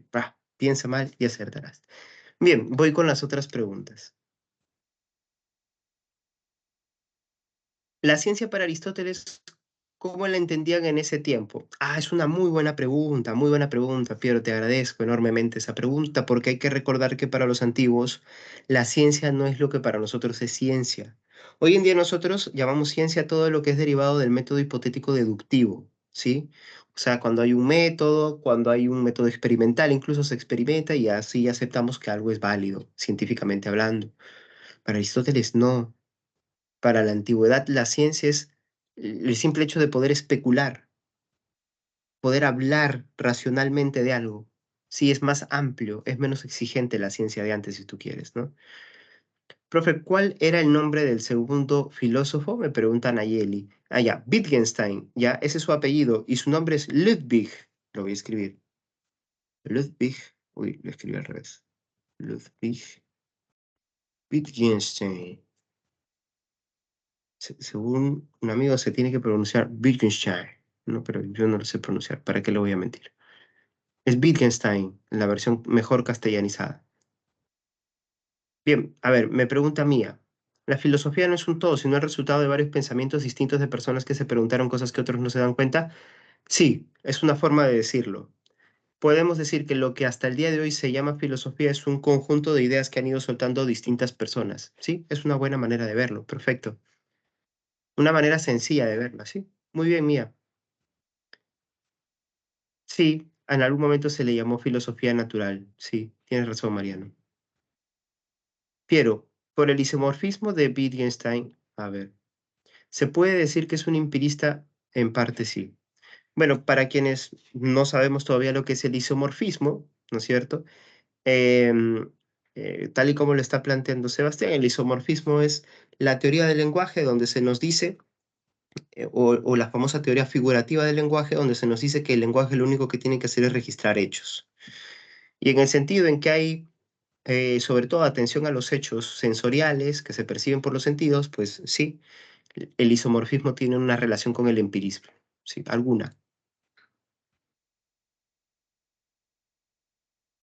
Piensa mal y acertarás. Bien, voy con las otras preguntas. La ciencia para Aristóteles, ¿cómo la entendían en ese tiempo? Ah, es una muy buena pregunta, Piero, te agradezco enormemente esa pregunta porque hay que recordar que para los antiguos la ciencia no es lo que para nosotros es ciencia. Hoy en día nosotros llamamos ciencia todo lo que es derivado del método hipotético deductivo, ¿sí? O sea, cuando hay un método experimental, incluso se experimenta y así aceptamos que algo es válido, científicamente hablando. Para Aristóteles no. Para la antigüedad, la ciencia es el simple hecho de poder especular, poder hablar racionalmente de algo. Sí, es más amplio, es menos exigente la ciencia de antes, si tú quieres, ¿no? Profe, ¿cuál era el nombre del segundo filósofo? Me pregunta Nayeli. Ah, ya, Wittgenstein, ya, ese es su apellido, y su nombre es Ludwig. Lo voy a escribir. Ludwig, uy, lo escribí al revés. Ludwig Wittgenstein. Según un amigo se tiene que pronunciar Wittgenstein, ¿no? Pero yo no lo sé pronunciar, ¿para qué le voy a mentir? Es Wittgenstein, la versión mejor castellanizada. Bien, a ver, me pregunta Mía. La filosofía no es un todo, sino el resultado de varios pensamientos distintos de personas que se preguntaron cosas que otros no se dan cuenta. Sí, es una forma de decirlo. Podemos decir que lo que hasta el día de hoy se llama filosofía es un conjunto de ideas que han ido soltando distintas personas. Sí, es una buena manera de verlo, perfecto. Una manera sencilla de verla, sí. Muy bien, Mía. Sí, en algún momento se le llamó filosofía natural. Sí, tienes razón, Mariano. Piero, por el isomorfismo de Wittgenstein, a ver, ¿se puede decir que es un empirista? En parte sí. Bueno, para quienes no sabemos todavía lo que es el isomorfismo, ¿no es cierto? Em, Tal y como lo está planteando Sebastián, el isomorfismo es la teoría del lenguaje donde se nos dice, o la famosa teoría figurativa del lenguaje, donde se nos dice que el lenguaje lo único que tiene que hacer es registrar hechos. Y en el sentido en que hay, sobre todo, atención a los hechos sensoriales que se perciben por los sentidos, pues sí, el isomorfismo tiene una relación con el empirismo, sí, alguna.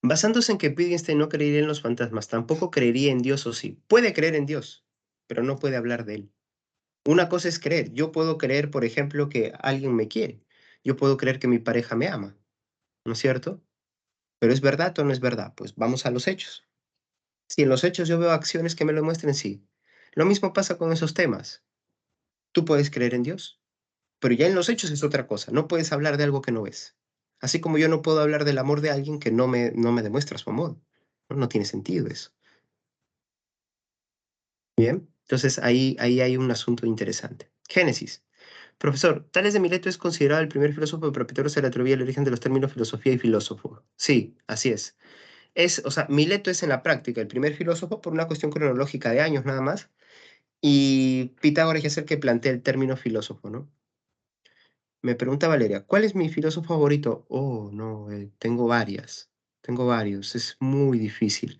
Basándose en que Wittgenstein no creería en los fantasmas, tampoco creería en Dios o sí. Puede creer en Dios, pero no puede hablar de él. Una cosa es creer. Yo puedo creer, por ejemplo, que alguien me quiere. Yo puedo creer que mi pareja me ama, ¿no es cierto? Pero ¿es verdad o no es verdad? Pues vamos a los hechos. Si en los hechos yo veo acciones que me lo muestren, sí. Lo mismo pasa con esos temas. Tú puedes creer en Dios, pero ya en los hechos es otra cosa. No puedes hablar de algo que no ves. Así como yo no puedo hablar del amor de alguien que no me demuestra su amor. No, no tiene sentido eso. Bien, entonces ahí hay un asunto interesante. Génesis. Profesor, Tales de Mileto es considerado el primer filósofo de Epicteto se le atribuye el origen de los términos filosofía y filósofo. Sí, así es. O sea, Mileto es en la práctica el primer filósofo por una cuestión cronológica de años nada más, y Pitágoras es el que plantea el término filósofo, ¿no? Me pregunta Valeria, ¿cuál es mi filósofo favorito? Oh, no, tengo varios, es muy difícil.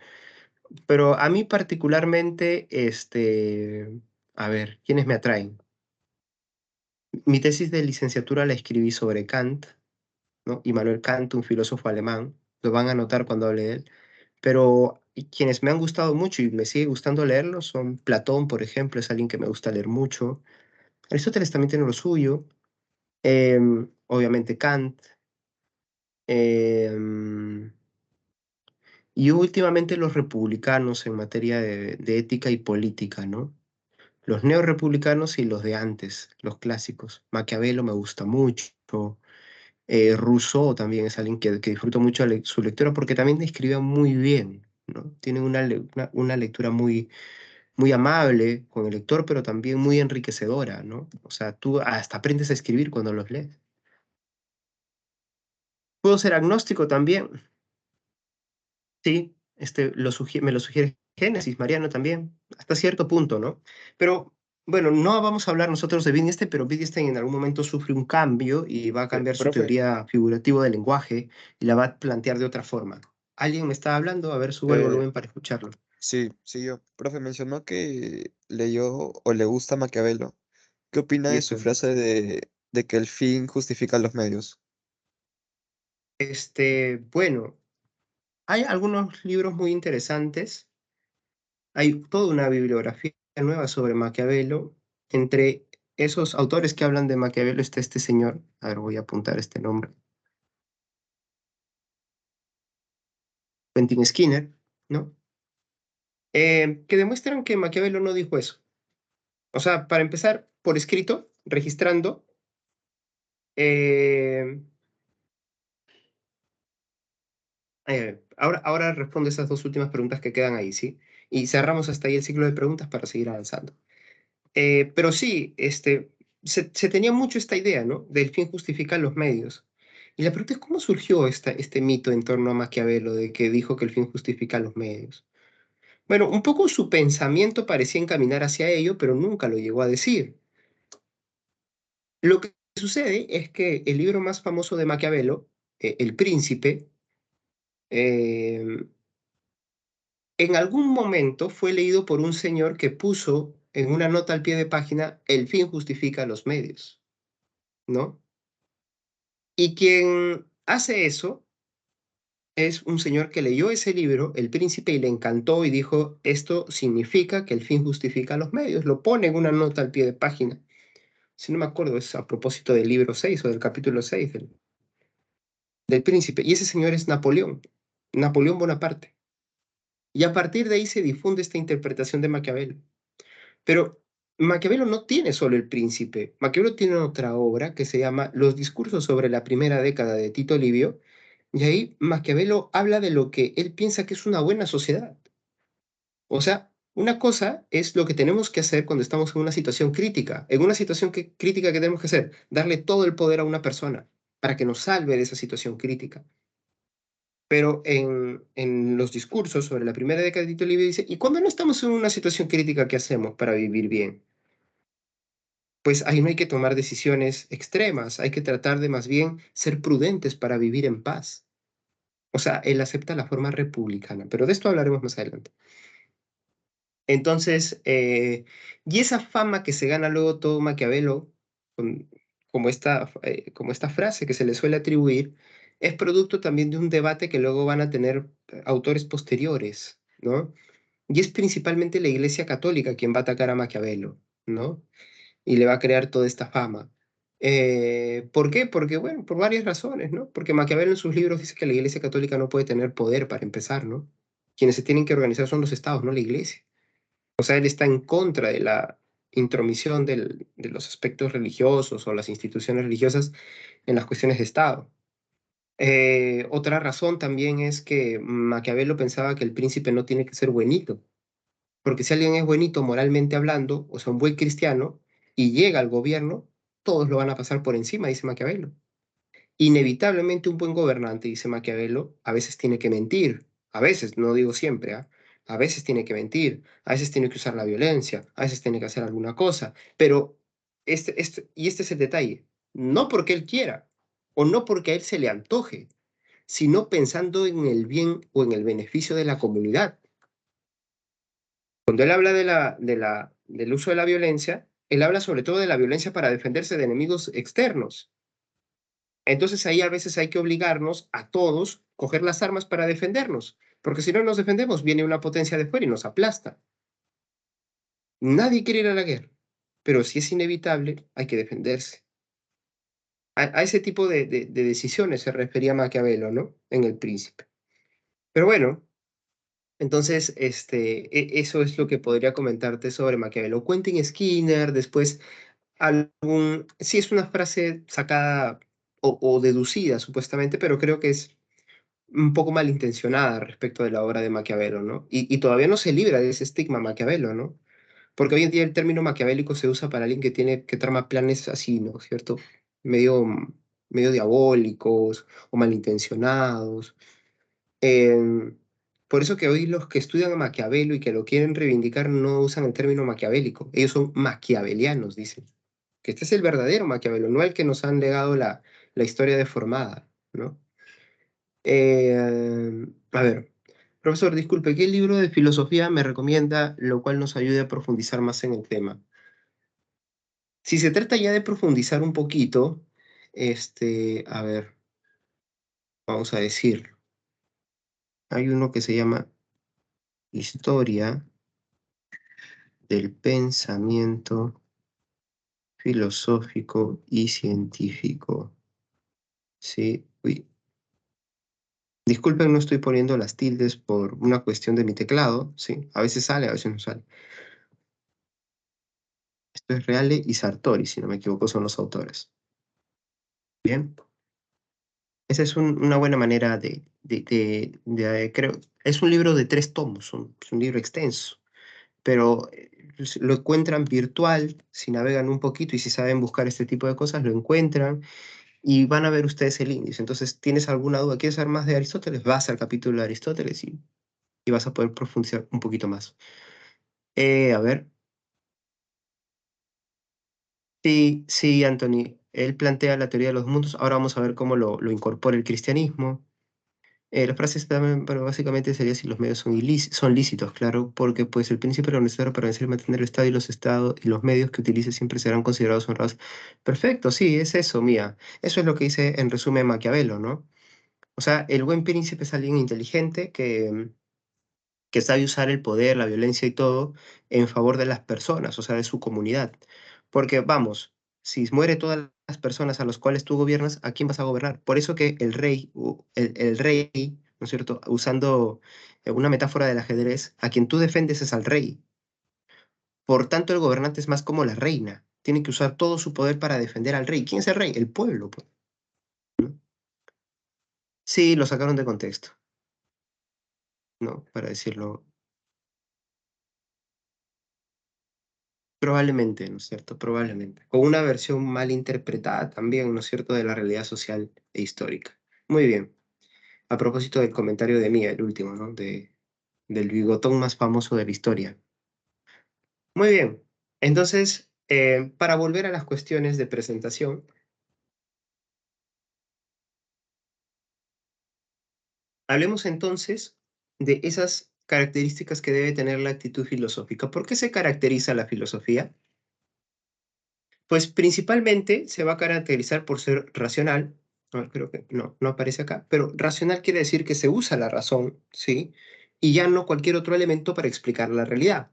Pero a mí particularmente, a ver, ¿quiénes me atraen? Mi tesis de licenciatura la escribí sobre Kant, ¿no? Immanuel Kant, un filósofo alemán, lo van a notar cuando hable de él, pero quienes me han gustado mucho y me sigue gustando leerlos son Platón, por ejemplo, es alguien que me gusta leer mucho. Aristóteles también tiene lo suyo, obviamente Kant, em, y últimamente los republicanos en materia de ética y política, ¿no? Los neorepublicanos y los de antes, los clásicos. Maquiavelo me gusta mucho. Rousseau también es alguien que disfruto mucho su lectura porque también escribe muy bien, ¿no? Tiene una lectura muy amable con el lector, pero también muy enriquecedora, ¿no? O sea, tú hasta aprendes a escribir cuando los lees. Puedo ser agnóstico también, sí, me lo sugiere Génesis, Mariano también, hasta cierto punto, ¿no? Pero bueno, no vamos a hablar nosotros de Wittgenstein, pero Wittgenstein en algún momento sufre un cambio y va a cambiar su Profe, teoría figurativa del lenguaje y la va a plantear de otra forma. ¿Alguien me está hablando? A ver, suba el eh, volumen para escucharlo. sí, yo. Profe, mencionó que leyó o le gusta Maquiavelo. ¿Qué opina Y de eso su es. frase de que el fin justifica los medios? Bueno. Hay algunos libros muy interesantes. Hay toda una bibliografía nueva sobre Maquiavelo. Entre esos autores que hablan de Maquiavelo está este señor. A ver, voy a apuntar este nombre. Quentin Skinner, ¿no? Que demuestran que Maquiavelo no dijo eso. O sea, para empezar, por escrito, registrando, eh, ahora respondo esas dos últimas preguntas que quedan ahí, ¿sí? Y cerramos hasta ahí el ciclo de preguntas para seguir avanzando. Pero sí, se tenía mucho esta idea, ¿no? Del fin justifica los medios. Y la pregunta es, ¿cómo surgió este mito en torno a Maquiavelo de que dijo que el fin justifica los medios? Bueno, un poco su pensamiento parecía encaminar hacia ello, pero nunca lo llegó a decir. Lo que sucede es que el libro más famoso de Maquiavelo, El Príncipe, eh, en algún momento fue leído por un señor que puso en una nota al pie de página, el fin justifica los medios, ¿no? Y quien hace eso es un señor que leyó ese libro, El Príncipe, y le encantó y dijo, esto significa que el fin justifica los medios. Lo pone en una nota al pie de página. Si no me acuerdo, es a propósito del libro 6 o del capítulo 6 del Príncipe. Y ese señor es Napoleón, Napoleón Bonaparte. Y a partir de ahí se difunde esta interpretación de Maquiavelo. Pero Maquiavelo no tiene solo El Príncipe. Maquiavelo tiene otra obra que se llama Los discursos sobre la primera década de Tito Livio, y ahí Maquiavelo habla de lo que él piensa que es una buena sociedad. O sea, una cosa es lo que tenemos que hacer cuando estamos en una situación crítica. En una situación crítica que tenemos que hacer, darle todo el poder a una persona para que nos salve de esa situación crítica. Pero en los discursos sobre la primera década de Tito Livio dice, ¿y cuando no estamos en una situación crítica, qué hacemos para vivir bien? Pues ahí no hay que tomar decisiones extremas, hay que tratar de más bien ser prudentes para vivir en paz. O sea, él acepta la forma republicana, pero de esto hablaremos más adelante. Entonces, y esa fama que se gana luego todo Maquiavelo, con- como esta frase que se le suele atribuir, es producto también de un debate que luego van a tener autores posteriores, ¿no? Y es principalmente la Iglesia Católica quien va a atacar a Maquiavelo, ¿no? Y le va a crear toda esta fama. ¿Por qué? Porque, bueno, por varias razones, ¿no? Porque Maquiavelo en sus libros dice que la Iglesia Católica no puede tener poder para empezar, ¿no? Quienes se tienen que organizar son los estados, no la Iglesia. O sea, él está en contra de la intromisión de los aspectos religiosos o las instituciones religiosas en las cuestiones de Estado. Otra razón también es que Maquiavelo pensaba que el príncipe no tiene que ser buenito, porque si alguien es buenito moralmente hablando, o sea, un buen cristiano, y llega al gobierno, todos lo van a pasar por encima, dice Maquiavelo. Inevitablemente un buen gobernante, dice Maquiavelo, a veces tiene que mentir, a veces, no digo siempre, ¿ah? A veces tiene que mentir, a veces tiene que usar la violencia, a veces tiene que hacer alguna cosa, pero este es el detalle, no porque él quiera o no porque a él se le antoje, sino pensando en el bien o en el beneficio de la comunidad. Cuando él habla del uso de la violencia, él habla sobre todo de la violencia para defenderse de enemigos externos. Entonces ahí a veces hay que obligarnos a todos a coger las armas para defendernos, porque si no nos defendemos, viene una potencia de fuera y nos aplasta. Nadie quiere ir a la guerra, pero si es inevitable, hay que defenderse. A ese tipo de decisiones se refería Maquiavelo, ¿no? En El Príncipe. Pero bueno, entonces, eso es lo que podría comentarte sobre Maquiavelo. Quentin Skinner, después sí es una frase sacada o deducida supuestamente, pero creo que es un poco malintencionada respecto de la obra de Maquiavelo, ¿no? Y todavía no se libra de ese estigma Maquiavelo, ¿no? Porque hoy en día el término maquiavélico se usa para alguien que trama planes así, ¿no? ¿Cierto? Medio, medio diabólicos o malintencionados. Em, por eso que hoy los que estudian a Maquiavelo y que lo quieren reivindicar no usan el término maquiavélico. Ellos son maquiavelianos, dicen. Que este es el verdadero Maquiavelo, no el que nos han legado la historia deformada, ¿no? A ver, profesor, disculpe, ¿qué libro de filosofía me recomienda, lo cual nos ayude a profundizar más en el tema? Si se trata ya de profundizar un poquito, a ver, vamos a decirlo. hay uno que se llama Historia del Pensamiento Filosófico y Científico. Sí, uy. Disculpen, no estoy poniendo las tildes por una cuestión de mi teclado, sí. A veces sale, a veces no sale. Esto es Reale y Sartori, si no me equivoco, son los autores. Bien. Esa es una buena manera creo, es un libro de 3 tomos, es un libro extenso, pero lo encuentran virtual, si navegan un poquito y si saben buscar este tipo de cosas, lo encuentran y van a ver ustedes el índice. Entonces, ¿tienes alguna duda? ¿Quieres saber más de Aristóteles? Vas al capítulo de Aristóteles y vas a poder profundizar un poquito más. A ver. Sí, sí, Anthony. Él plantea la teoría de los mundos. Ahora vamos a ver cómo lo incorpora el cristianismo. La frase está también, pero básicamente sería si los medios son lícitos, claro, porque pues el principio lo necesario para vencer y mantener el Estado y los estados y los medios que utilice siempre serán considerados honrados. Perfecto, sí, es eso, mía. Eso es lo que dice en resumen Maquiavelo, ¿no? O sea, el buen príncipe es alguien inteligente que sabe usar el poder, la violencia y todo en favor de las personas, o sea, de su comunidad. Porque vamos, si muere todas las personas a las cuales tú gobiernas, ¿a quién vas a gobernar? Por eso que el rey, el rey, ¿no es cierto? Usando una metáfora del ajedrez, a quien tú defendes es al rey. Por tanto, el gobernante es más como la reina. Tiene que usar todo su poder para defender al rey. ¿Quién es el rey? El pueblo, pues, ¿no? Sí, lo sacaron de contexto, ¿no? Para decirlo. Probablemente, ¿no es cierto? Probablemente. O una versión mal interpretada también, ¿no es cierto?, de la realidad social e histórica. Muy bien. A propósito del comentario de Mía, el último, ¿no? Del bigotón más famoso de la historia. Muy bien. Entonces, para volver a las cuestiones de presentación, hablemos entonces de esas características que debe tener la actitud filosófica. ¿Por qué se caracteriza la filosofía? Pues principalmente se va a caracterizar por ser racional. No, creo que no aparece acá, pero racional quiere decir que se usa la razón, ¿sí? Y ya no cualquier otro elemento para explicar la realidad.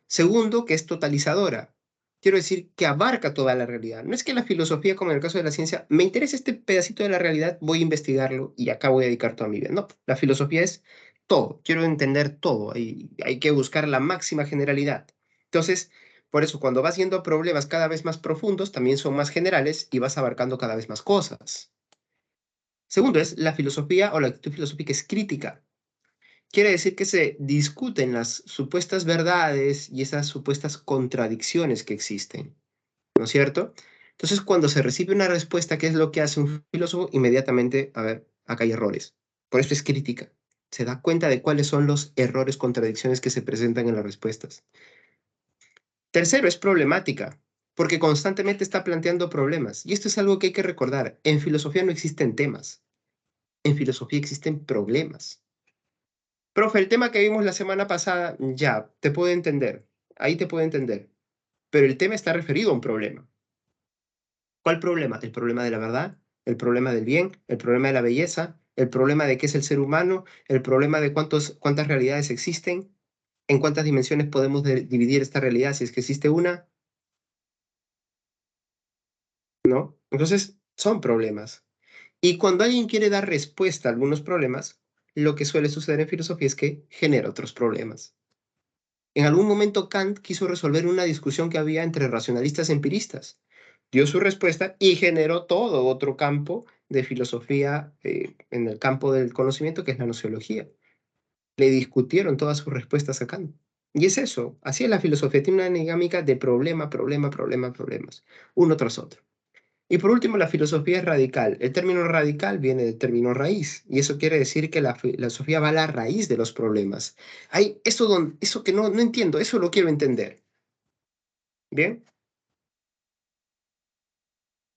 Segundo, que es totalizadora. Quiero decir que abarca toda la realidad. No es que la filosofía, como en el caso de la ciencia, me interesa este pedacito de la realidad, voy a investigarlo y acá voy a dedicar toda mi vida. No, la filosofía es todo. Quiero entender todo. Hay que buscar la máxima generalidad. Entonces, por eso, cuando vas viendo problemas cada vez más profundos, también son más generales y vas abarcando cada vez más cosas. Segundo es, la filosofía o la actitud filosófica es crítica. Quiere decir que se discuten las supuestas verdades y esas supuestas contradicciones que existen, ¿no es cierto? Entonces, cuando se recibe una respuesta, ¿qué es lo que hace un filósofo? Inmediatamente, a ver, acá hay errores. Por eso es crítica. Se da cuenta de cuáles son los errores, contradicciones que se presentan en las respuestas. Tercero, es problemática, porque constantemente está planteando problemas. Y esto es algo que hay que recordar. En filosofía no existen temas. En filosofía existen problemas. Profe, el tema que vimos la semana pasada, ya, te puedo entender. Ahí te puedo entender. Pero el tema está referido a un problema. ¿Cuál problema? El problema de la verdad, el problema del bien, el problema de la belleza, el problema de qué es el ser humano, el problema de cuántas realidades existen, en cuántas dimensiones podemos dividir esta realidad si es que existe una, ¿no? Entonces, son problemas. Y cuando alguien quiere dar respuesta a algunos problemas, lo que suele suceder en filosofía es que genera otros problemas. En algún momento Kant quiso resolver una discusión que había entre racionalistas y empiristas. Dio su respuesta y generó todo otro campo de filosofía en el campo del conocimiento, que es la nociología. Le discutieron todas sus respuestas a Kant. Y es eso, así es la filosofía, tiene una dinámica de problema, problema, problema, problemas, uno tras otro. Y por último, la filosofía es radical. El término radical viene del término raíz, y eso quiere decir que la filosofía va a la raíz de los problemas. Hay eso que no entiendo, eso lo quiero entender. ¿Bien?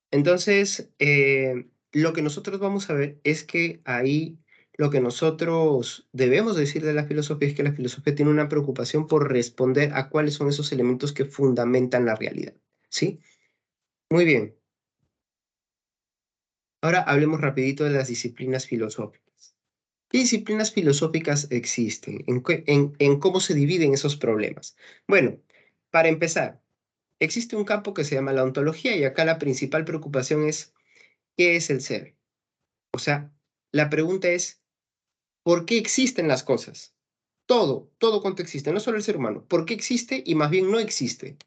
Entonces, lo que nosotros vamos a ver es que ahí lo que nosotros debemos decir de la filosofía es que la filosofía tiene una preocupación por responder a cuáles son esos elementos que fundamentan la realidad. ¿Sí? Muy bien. Ahora hablemos rapidito de las disciplinas filosóficas. ¿Qué disciplinas filosóficas existen? ¿En cómo se dividen esos problemas? Bueno, para empezar, existe un campo que se llama la ontología y acá la principal preocupación es ¿qué es el ser? O sea, la pregunta es ¿por qué existen las cosas? Todo cuanto existe, no solo el ser humano. ¿Por qué existe y más bien no existe?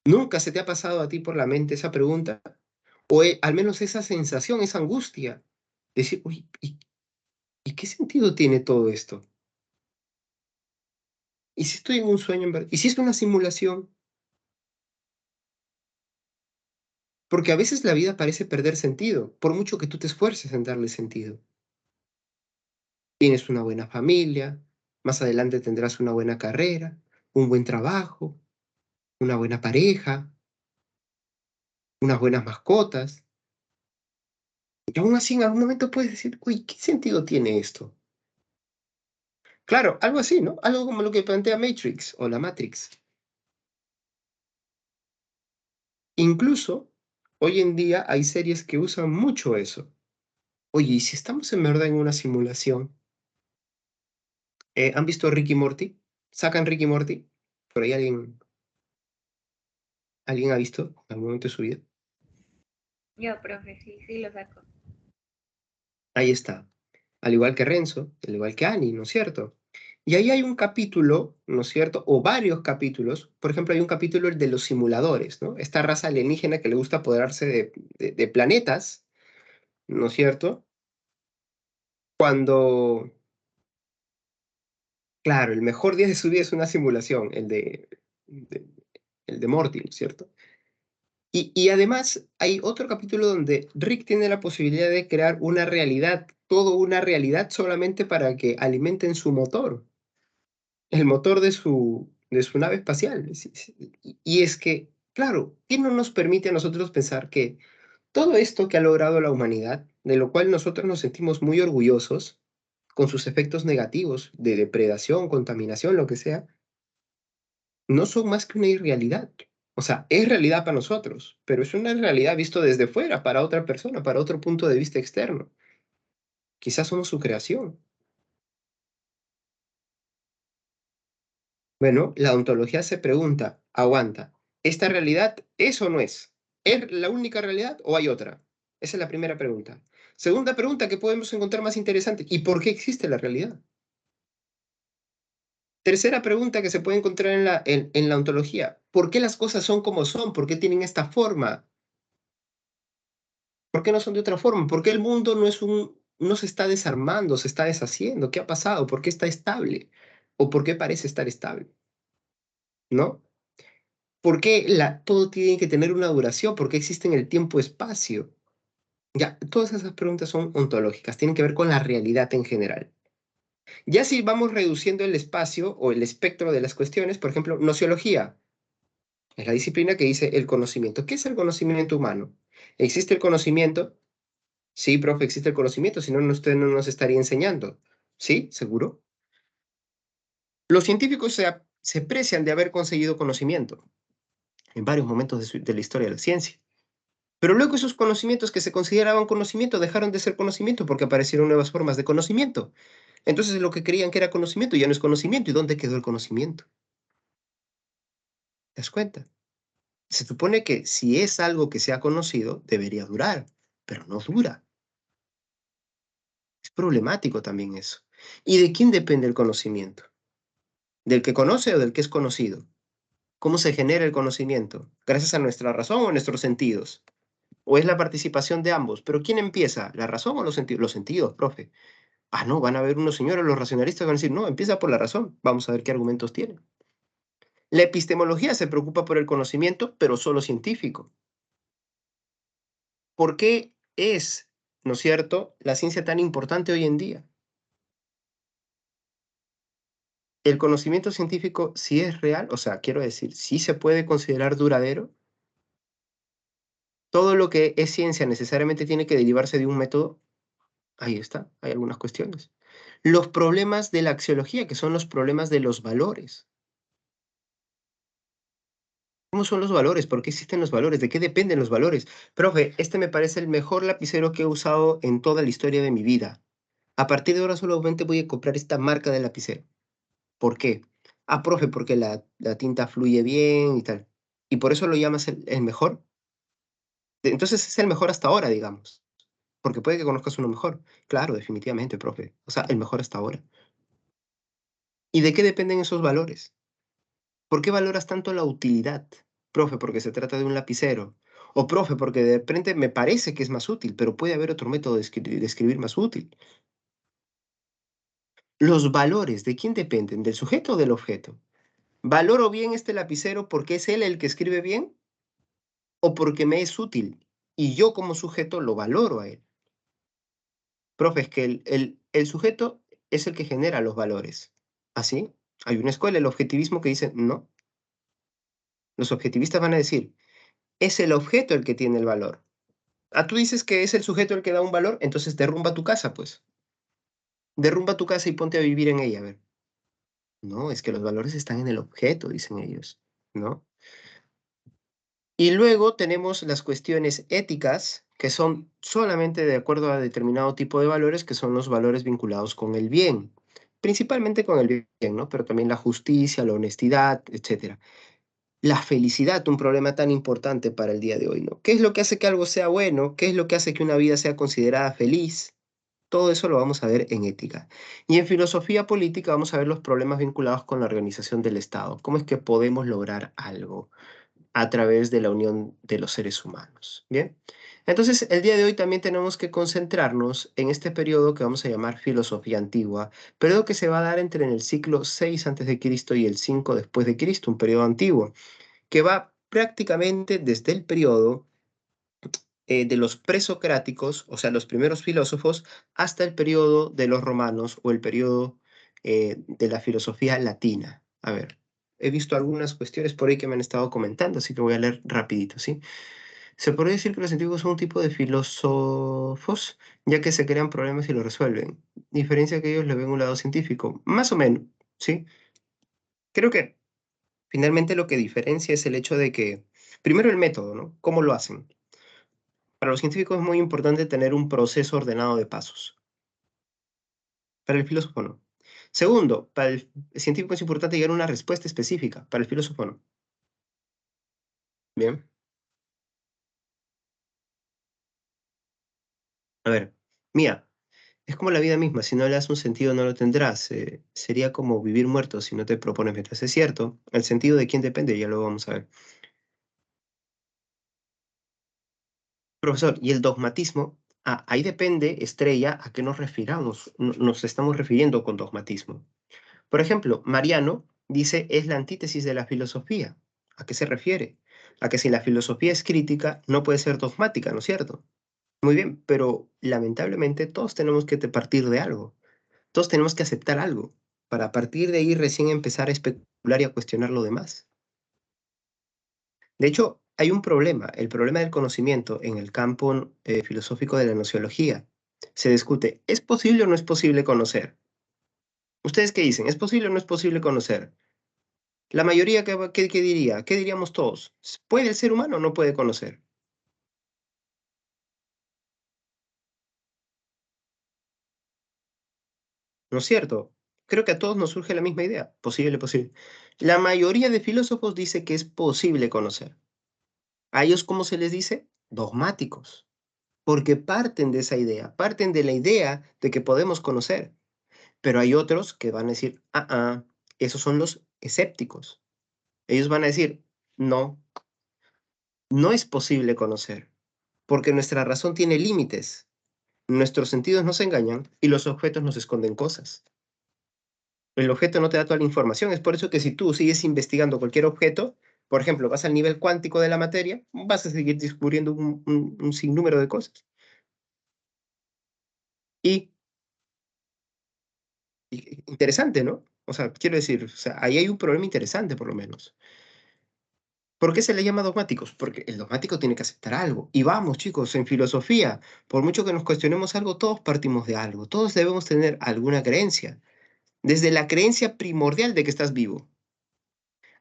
¿Nunca se te ha pasado a ti por la mente esa pregunta? O al menos esa sensación, esa angustia. Decir, uy, ¿y qué sentido tiene todo esto? ¿Y si estoy en un sueño en verdad? ¿Y si es una simulación? Porque a veces la vida parece perder sentido, por mucho que tú te esfuerces en darle sentido. Tienes una buena familia, más adelante tendrás una buena carrera, un buen trabajo, una buena pareja, unas buenas mascotas. Y aún así en algún momento puedes decir, uy, ¿qué sentido tiene esto? Claro, algo así, ¿no? Algo como lo que plantea Matrix o la Matrix. Incluso, hoy en día hay series que usan mucho eso. Oye, ¿y si estamos en verdad en una simulación? ¿Han visto Ricky Morty? ¿Sacan Ricky Morty? ¿Por ahí alguien ha visto en algún momento de su vida? Yo, profe, sí, sí lo saco. Ahí está. Al igual que Renzo, al igual que Annie, ¿no es cierto? Y ahí hay un capítulo, ¿no es cierto? O varios capítulos. Por ejemplo, hay un capítulo el de los simuladores, ¿no? Esta raza alienígena que le gusta apoderarse de planetas, ¿no es cierto? Cuando, claro, el mejor día de su vida es una simulación, de- el de Morty, ¿no es cierto? Y además hay otro capítulo donde Rick tiene la posibilidad de crear una realidad, toda una realidad solamente para que alimenten su motor, el motor de su nave espacial. Y es que, claro, ¿qué no nos permite a nosotros pensar que todo esto que ha logrado la humanidad, de lo cual nosotros nos sentimos muy orgullosos, con sus efectos negativos de depredación, contaminación, lo que sea, no son más que una irrealidad? O sea, es realidad para nosotros, pero es una realidad visto desde fuera, para otra persona, para otro punto de vista externo. Quizás somos su creación. Bueno, la ontología se pregunta, aguanta, ¿esta realidad es o no es? ¿Es la única realidad o hay otra? Esa es la primera pregunta. Segunda pregunta que podemos encontrar más interesante, ¿y por qué existe la realidad? Tercera pregunta que se puede encontrar en la ontología, ¿por qué las cosas son como son? ¿Por qué tienen esta forma? ¿Por qué no son de otra forma? ¿Por qué el mundo no se está desarmando, se está deshaciendo? ¿Qué ha pasado? ¿Por qué está estable? ¿O por qué parece estar estable? ¿No? ¿Por qué todo tiene que tener una duración? ¿Por qué existen el tiempo-espacio? Ya, todas esas preguntas son ontológicas, tienen que ver con la realidad en general. Ya si vamos reduciendo el espacio o el espectro de las cuestiones, por ejemplo, nociología es la disciplina que dice el conocimiento. ¿Qué es el conocimiento humano? ¿Existe el conocimiento? Sí, profe, existe el conocimiento, si no, usted no nos estaría enseñando. ¿Sí? ¿Seguro? Los científicos se precian de haber conseguido conocimiento en varios momentos de la historia de la ciencia. Pero luego esos conocimientos que se consideraban conocimiento dejaron de ser conocimiento porque aparecieron nuevas formas de conocimiento. Entonces lo que creían que era conocimiento ya no es conocimiento. ¿Y dónde quedó el conocimiento? ¿Te das cuenta? Se supone que si es algo que se ha conocido, debería durar, pero no dura. Es problemático también eso. ¿Y de quién depende el conocimiento? ¿Del que conoce o del que es conocido? ¿Cómo se genera el conocimiento? ¿Gracias a nuestra razón o a nuestros sentidos? ¿O es la participación de ambos? ¿Pero quién empieza? ¿La razón o los sentidos? Los sentidos, profe. Ah, no, van a haber unos señores, los racionalistas van a decir, no, empieza por la razón. Vamos a ver qué argumentos tienen. La epistemología se preocupa por el conocimiento, pero solo científico. ¿Por qué es, no es cierto, la ciencia tan importante hoy en día? El conocimiento científico sí es real, o sea, quiero decir, sí se puede considerar duradero. Todo lo que es ciencia necesariamente tiene que derivarse de un método. Ahí está, hay algunas cuestiones. Los problemas de la axiología, que son los problemas de los valores. ¿Cómo son los valores? ¿Por qué existen los valores? ¿De qué dependen los valores? Profe, este me parece el mejor lapicero que he usado en toda la historia de mi vida. A partir de ahora solamente voy a comprar esta marca de lapicero. ¿Por qué? Ah, profe, porque la tinta fluye bien y tal. ¿Y por eso lo llamas el mejor? Entonces es el mejor hasta ahora, digamos. Porque puede que conozcas uno mejor. Claro, definitivamente, profe. O sea, el mejor hasta ahora. ¿Y de qué dependen esos valores? ¿Por qué valoras tanto la utilidad? Profe, porque se trata de un lapicero. O profe, porque de repente me parece que es más útil, pero puede haber otro método de escribir más útil. Los valores, ¿de quién dependen? ¿Del sujeto o del objeto? ¿Valoro bien este lapicero porque es él el que escribe bien o porque me es útil? Y yo como sujeto lo valoro a él. Profe, es que el sujeto es el que genera los valores. ¿Así? Hay una escuela, el objetivismo, que dice, no. Los objetivistas van a decir, es el objeto el que tiene el valor. Ah, tú dices que es el sujeto el que da un valor, entonces derrumba tu casa, pues. Derrumba tu casa y ponte a vivir en ella, a ver. No, es que los valores están en el objeto, dicen ellos, ¿no? Y luego tenemos las cuestiones éticas, que son solamente de acuerdo a determinado tipo de valores, que son los valores vinculados con el bien, principalmente con el bien, ¿no? Pero también la justicia, la honestidad, etcétera. La felicidad, un problema tan importante para el día de hoy, ¿no? ¿Qué es lo que hace que algo sea bueno? ¿Qué es lo que hace que una vida sea considerada feliz? Todo eso lo vamos a ver en ética. Y en filosofía política vamos a ver los problemas vinculados con la organización del Estado. ¿Cómo es que podemos lograr algo a través de la unión de los seres humanos? Bien. Entonces, el día de hoy también tenemos que concentrarnos en este periodo que vamos a llamar filosofía antigua, periodo que se va a dar entre el siglo 6 antes de Cristo y el 5 después de Cristo, un periodo antiguo, que va prácticamente desde el periodo de los presocráticos, o sea, los primeros filósofos, hasta el periodo de los romanos o el periodo de la filosofía latina. A ver, he visto algunas cuestiones por ahí que me han estado comentando, así que voy a leer rapidito, ¿sí? Se podría decir que los científicos son un tipo de filósofos, ya que se crean problemas y los resuelven. Diferencia que ellos le ven un lado científico, más o menos, ¿sí? Creo que finalmente lo que diferencia es el hecho de que, primero el método, ¿no? ¿Cómo lo hacen? Para los científicos es muy importante tener un proceso ordenado de pasos. Para el filósofo no. Segundo, para el científico es importante llegar a una respuesta específica. Para el filósofo no. Bien. A ver, mira, es como la vida misma. Si no le das un sentido, no lo tendrás. Sería como vivir muerto si no te propones metas. Es cierto. El sentido de quién depende, ya lo vamos a ver. Profesor, ¿y el dogmatismo? Ah, ahí depende, estrella, a qué nos refiramos. Nos estamos refiriendo con dogmatismo. Por ejemplo, Mariano dice es la antítesis de la filosofía. ¿A qué se refiere? A que si la filosofía es crítica, no puede ser dogmática, ¿no es cierto? Muy bien, pero lamentablemente todos tenemos que partir de algo. Todos tenemos que aceptar algo para a partir de ahí recién empezar a especular y a cuestionar lo demás. De hecho, hay un problema, el problema del conocimiento en el campo filosófico de la nociología. Se discute, ¿es posible o no es posible conocer? ¿Ustedes qué dicen? ¿Es posible o no es posible conocer? La mayoría, ¿qué diría? ¿Qué diríamos todos? ¿Puede el ser humano o no puede conocer? ¿No es cierto? Creo que a todos nos surge la misma idea. Posible, posible. La mayoría de filósofos dice que es posible conocer. ¿A ellos cómo se les dice? Dogmáticos. Porque parten de esa idea, parten de la idea de que podemos conocer. Pero hay otros que van a decir, esos son los escépticos. Ellos van a decir, no, no es posible conocer, porque nuestra razón tiene límites. Nuestros sentidos nos engañan y los objetos nos esconden cosas. El objeto no te da toda la información. Es por eso que si tú sigues investigando cualquier objeto, por ejemplo, vas al nivel cuántico de la materia, vas a seguir descubriendo un sinnúmero de cosas. Y, interesante, ¿no? O sea, quiero decir, o sea, ahí hay un problema interesante, por lo menos. ¿Por qué se le llama dogmáticos? Porque el dogmático tiene que aceptar algo. Y vamos, chicos, en filosofía, por mucho que nos cuestionemos algo, todos partimos de algo. Todos debemos tener alguna creencia. Desde la creencia primordial de que estás vivo,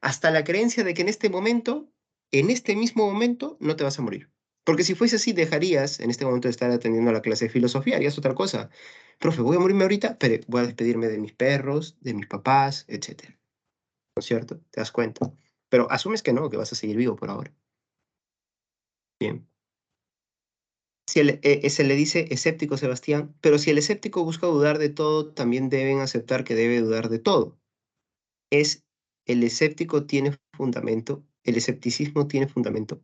hasta la creencia de que en este momento, en este mismo momento, no te vas a morir. Porque si fuese así, dejarías en este momento de estar atendiendo a la clase de filosofía, harías otra cosa. Profe, voy a morirme ahorita, pero voy a despedirme de mis perros, de mis papás, etcétera. ¿No es cierto? ¿Te das cuenta? Pero asumes que no, que vas a seguir vivo por ahora. Bien. Se le dice escéptico Sebastián, pero si el escéptico busca dudar de todo, también deben aceptar que debe dudar de todo. El escéptico tiene fundamento, el escepticismo tiene fundamento.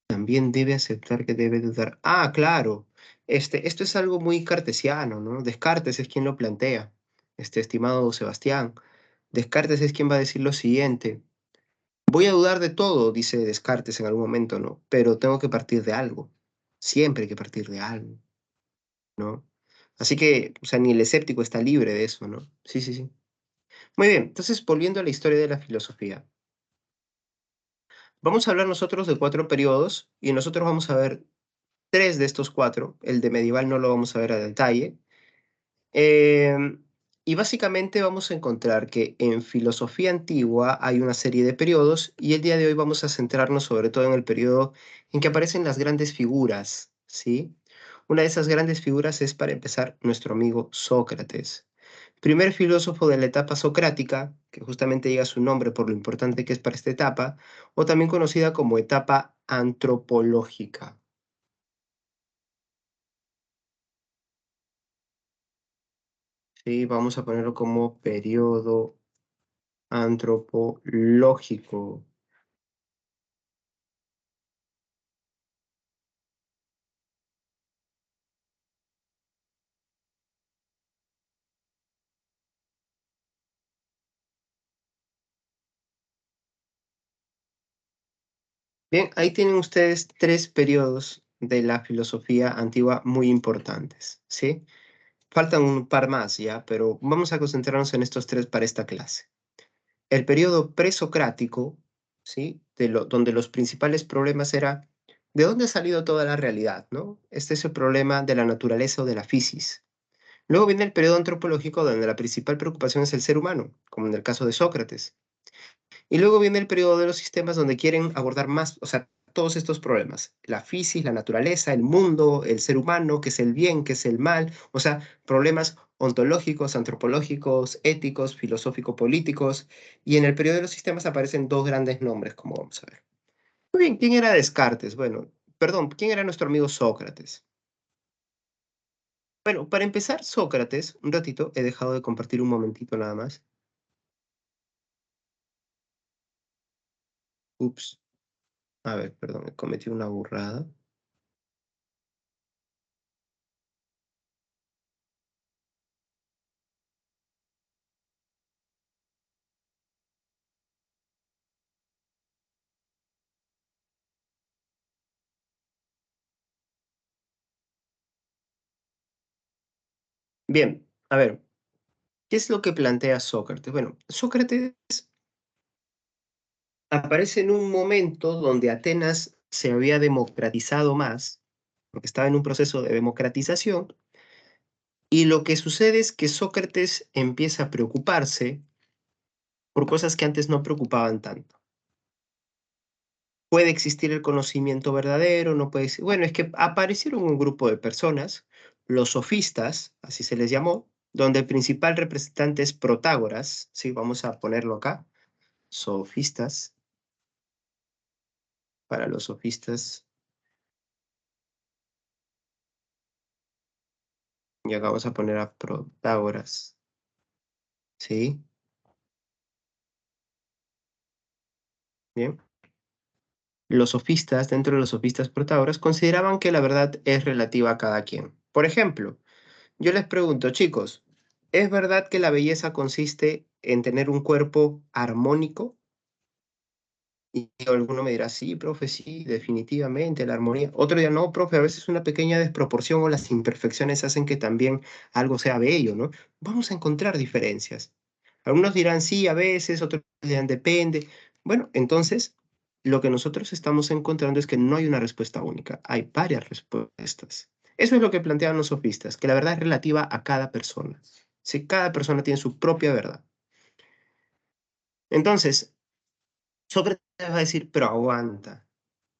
También debe aceptar que debe dudar. Ah, claro. Esto es algo muy cartesiano, ¿no? Descartes es quien lo plantea, estimado Sebastián. Descartes es quien va a decir lo siguiente. Voy a dudar de todo, dice Descartes en algún momento, ¿no? Pero tengo que partir de algo. Siempre hay que partir de algo, ¿no? Así que, o sea, ni el escéptico está libre de eso, ¿no? Sí, sí, sí. Muy bien, entonces volviendo a la historia de la filosofía. Vamos a hablar nosotros de 4 periodos y nosotros vamos a ver 3 de estos 4. El de medieval no lo vamos a ver a detalle. Y básicamente vamos a encontrar que en filosofía antigua hay una serie de periodos y el día de hoy vamos a centrarnos sobre todo en el periodo en que aparecen las grandes figuras, ¿sí? Una de esas grandes figuras es, para empezar, nuestro amigo Sócrates. Primer filósofo de la etapa socrática, que justamente llega a su nombre por lo importante que es para esta etapa, o también conocida como etapa antropológica. Sí, vamos a ponerlo como periodo antropológico. Bien, ahí tienen ustedes 3 periodos de la filosofía antigua muy importantes, ¿sí? Faltan un par más ya, pero vamos a concentrarnos en estos 3 para esta clase. El periodo presocrático, ¿sí? Donde los principales problemas era ¿de dónde ha salido toda la realidad, no? Este es el problema de la naturaleza o de la fisis. Luego viene el periodo antropológico, donde la principal preocupación es el ser humano, como en el caso de Sócrates. Y luego viene el periodo de los sistemas, donde quieren abordar más, o sea, todos estos problemas, la fisis, la naturaleza, el mundo, el ser humano, qué es el bien, qué es el mal, o sea, problemas ontológicos, antropológicos, éticos, filosófico-políticos, y en el periodo de los sistemas aparecen 2 grandes nombres, como vamos a ver. Muy bien, ¿quién era Descartes? Bueno, perdón, ¿quién era nuestro amigo Sócrates? Bueno, para empezar, Sócrates, un ratito, he dejado de compartir un momentito nada más. Ups, a ver, perdón, he cometido una burrada. Bien, a ver, ¿qué es lo que plantea Sócrates? Bueno, Sócrates aparece en un momento donde Atenas se había democratizado más, porque estaba en un proceso de democratización, y lo que sucede es que Sócrates empieza a preocuparse por cosas que antes no preocupaban tanto. Puede existir el conocimiento verdadero, no puede ser. Bueno, es que aparecieron un grupo de personas, los sofistas, así se les llamó, donde el principal representante es Protágoras, sí, vamos a ponerlo acá, sofistas, para los sofistas, y acá vamos a poner a Protágoras, ¿sí? Bien. Los sofistas, dentro de los sofistas Protágoras, consideraban que la verdad es relativa a cada quien. Por ejemplo, yo les pregunto, chicos, ¿es verdad que la belleza consiste en tener un cuerpo armónico? Y alguno me dirá, sí, profe, sí, definitivamente, la armonía. Otro día, no, profe, a veces una pequeña desproporción o las imperfecciones hacen que también algo sea bello, ¿no? Vamos a encontrar diferencias. Algunos dirán, sí, a veces, otros dirán, depende. Bueno, entonces, lo que nosotros estamos encontrando es que no hay una respuesta única, hay varias respuestas. Eso es lo que planteaban los sofistas, que la verdad es relativa a cada persona. Si cada persona tiene su propia verdad. Entonces, Sócrates va a decir, pero aguanta.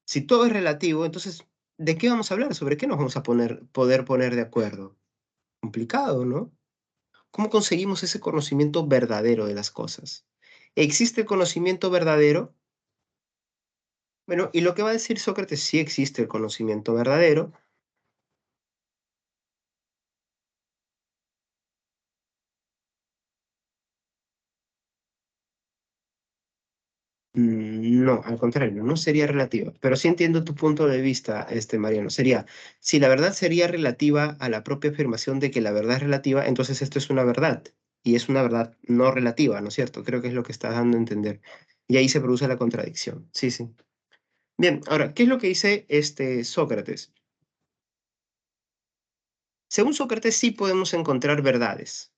Si todo es relativo, entonces, ¿de qué vamos a hablar? ¿Sobre qué nos vamos a poder poner de acuerdo? Complicado, ¿no? ¿Cómo conseguimos ese conocimiento verdadero de las cosas? ¿Existe el conocimiento verdadero? Bueno, y lo que va a decir Sócrates, sí existe el conocimiento verdadero. No, al contrario, no sería relativa. Pero sí entiendo tu punto de vista, Mariano. Sería, si la verdad sería relativa a la propia afirmación de que la verdad es relativa, entonces esto es una verdad. Y es una verdad no relativa, ¿no es cierto? Creo que es lo que estás dando a entender. Y ahí se produce la contradicción. Sí, sí. Bien, ahora, ¿qué es lo que dice Sócrates? Según Sócrates, sí podemos encontrar verdades,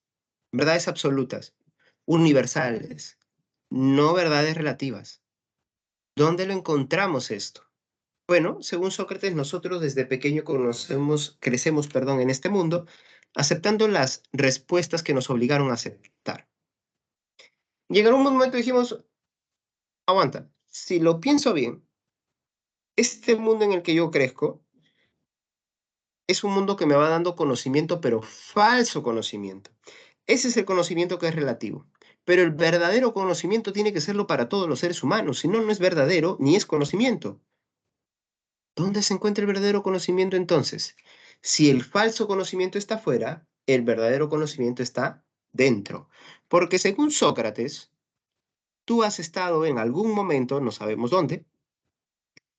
verdades absolutas, universales, no verdades relativas. ¿Dónde lo encontramos esto? Bueno, según Sócrates, nosotros desde pequeño crecemos, perdón, en este mundo, aceptando las respuestas que nos obligaron a aceptar. Llegará un momento y dijimos, aguanta, si lo pienso bien, este mundo en el que yo crezco es un mundo que me va dando conocimiento, pero falso conocimiento. Ese es el conocimiento que es relativo. Pero el verdadero conocimiento tiene que serlo para todos los seres humanos, si no, no es verdadero ni es conocimiento. ¿Dónde se encuentra el verdadero conocimiento entonces? Si el falso conocimiento está fuera, el verdadero conocimiento está dentro. Porque según Sócrates, tú has estado en algún momento, no sabemos dónde,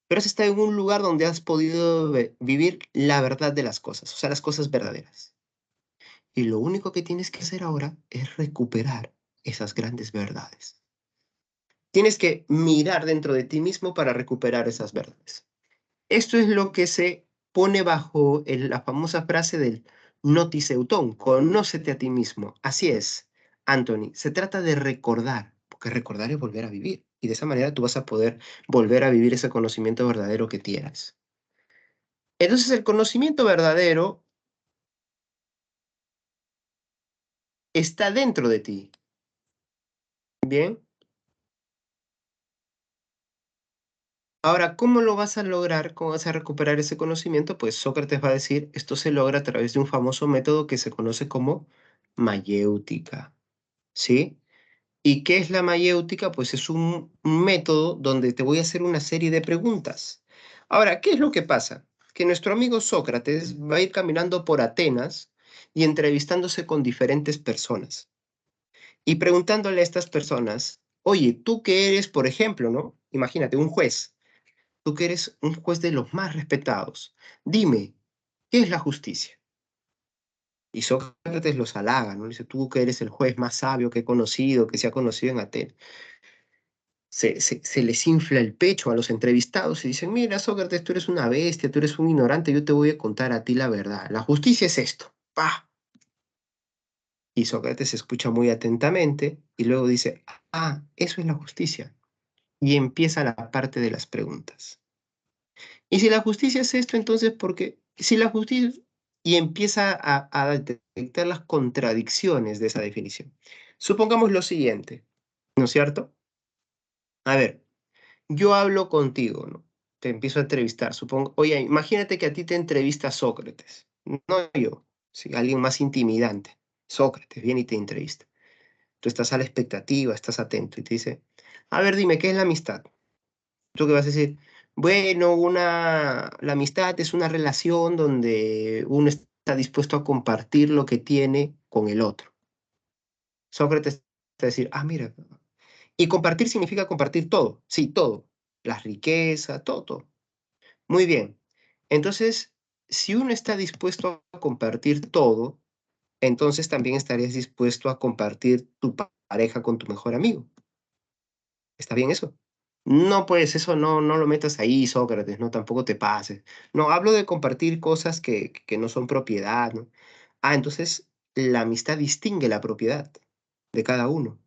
pero has estado en un lugar donde has podido vivir la verdad de las cosas, o sea, las cosas verdaderas. Y lo único que tienes que hacer ahora es recuperar esas grandes verdades. Tienes que mirar dentro de ti mismo para recuperar esas verdades. Esto es lo que se pone bajo la famosa frase del noticeutón, conócete a ti mismo. Así es, Anthony, se trata de recordar, porque recordar es volver a vivir. Y de esa manera tú vas a poder volver a vivir ese conocimiento verdadero que tienes. Entonces el conocimiento verdadero está dentro de ti. Bien. Ahora, ¿cómo lo vas a lograr? ¿Cómo vas a recuperar ese conocimiento? Pues Sócrates va a decir, esto se logra a través de un famoso método que se conoce como mayéutica. ¿Sí? ¿Y qué es la mayéutica? Pues es un método donde te voy a hacer una serie de preguntas. Ahora, ¿qué es lo que pasa? Que nuestro amigo Sócrates va a ir caminando por Atenas y entrevistándose con diferentes personas y preguntándole a estas personas, oye, tú que eres, por ejemplo, ¿no? Imagínate, un juez, tú que eres un juez de los más respetados, dime, ¿qué es la justicia? Y Sócrates los halaga, ¿no? Le dice, tú que eres el juez más sabio que he conocido, que se ha conocido en Atenas. Se les infla el pecho a los entrevistados y dicen, mira, Sócrates, tú eres una bestia, tú eres un ignorante, yo te voy a contar a ti la verdad. La justicia es esto. ¡Pah! Y Sócrates escucha muy atentamente y luego dice, ah, eso es la justicia. Y empieza la parte de las preguntas. Y si la justicia es esto, entonces, ¿por qué? Si la justicia... Y empieza a detectar las contradicciones de esa definición. Supongamos lo siguiente, ¿no es cierto? A ver, yo hablo contigo, ¿no? Te empiezo a entrevistar, supongo. Oye, imagínate que a ti te entrevista Sócrates, no yo, sí, alguien más intimidante. Sócrates viene y te entrevista. Tú estás a la expectativa, estás atento y te dice, a ver, dime, ¿qué es la amistad? ¿Tú qué vas a decir? Bueno, la amistad es una relación donde uno está dispuesto a compartir lo que tiene con el otro. Sócrates te va a decir, ah, mira, y compartir significa compartir todo, sí, todo, las riquezas, todo, todo. Muy bien. Entonces, si uno está dispuesto a compartir todo, entonces también estarías dispuesto a compartir tu pareja con tu mejor amigo. ¿Está bien eso? No, pues eso no lo metas ahí, Sócrates, no, tampoco te pases. No, hablo de compartir cosas que no son propiedad, ¿no? Ah, entonces la amistad distingue la propiedad de cada uno.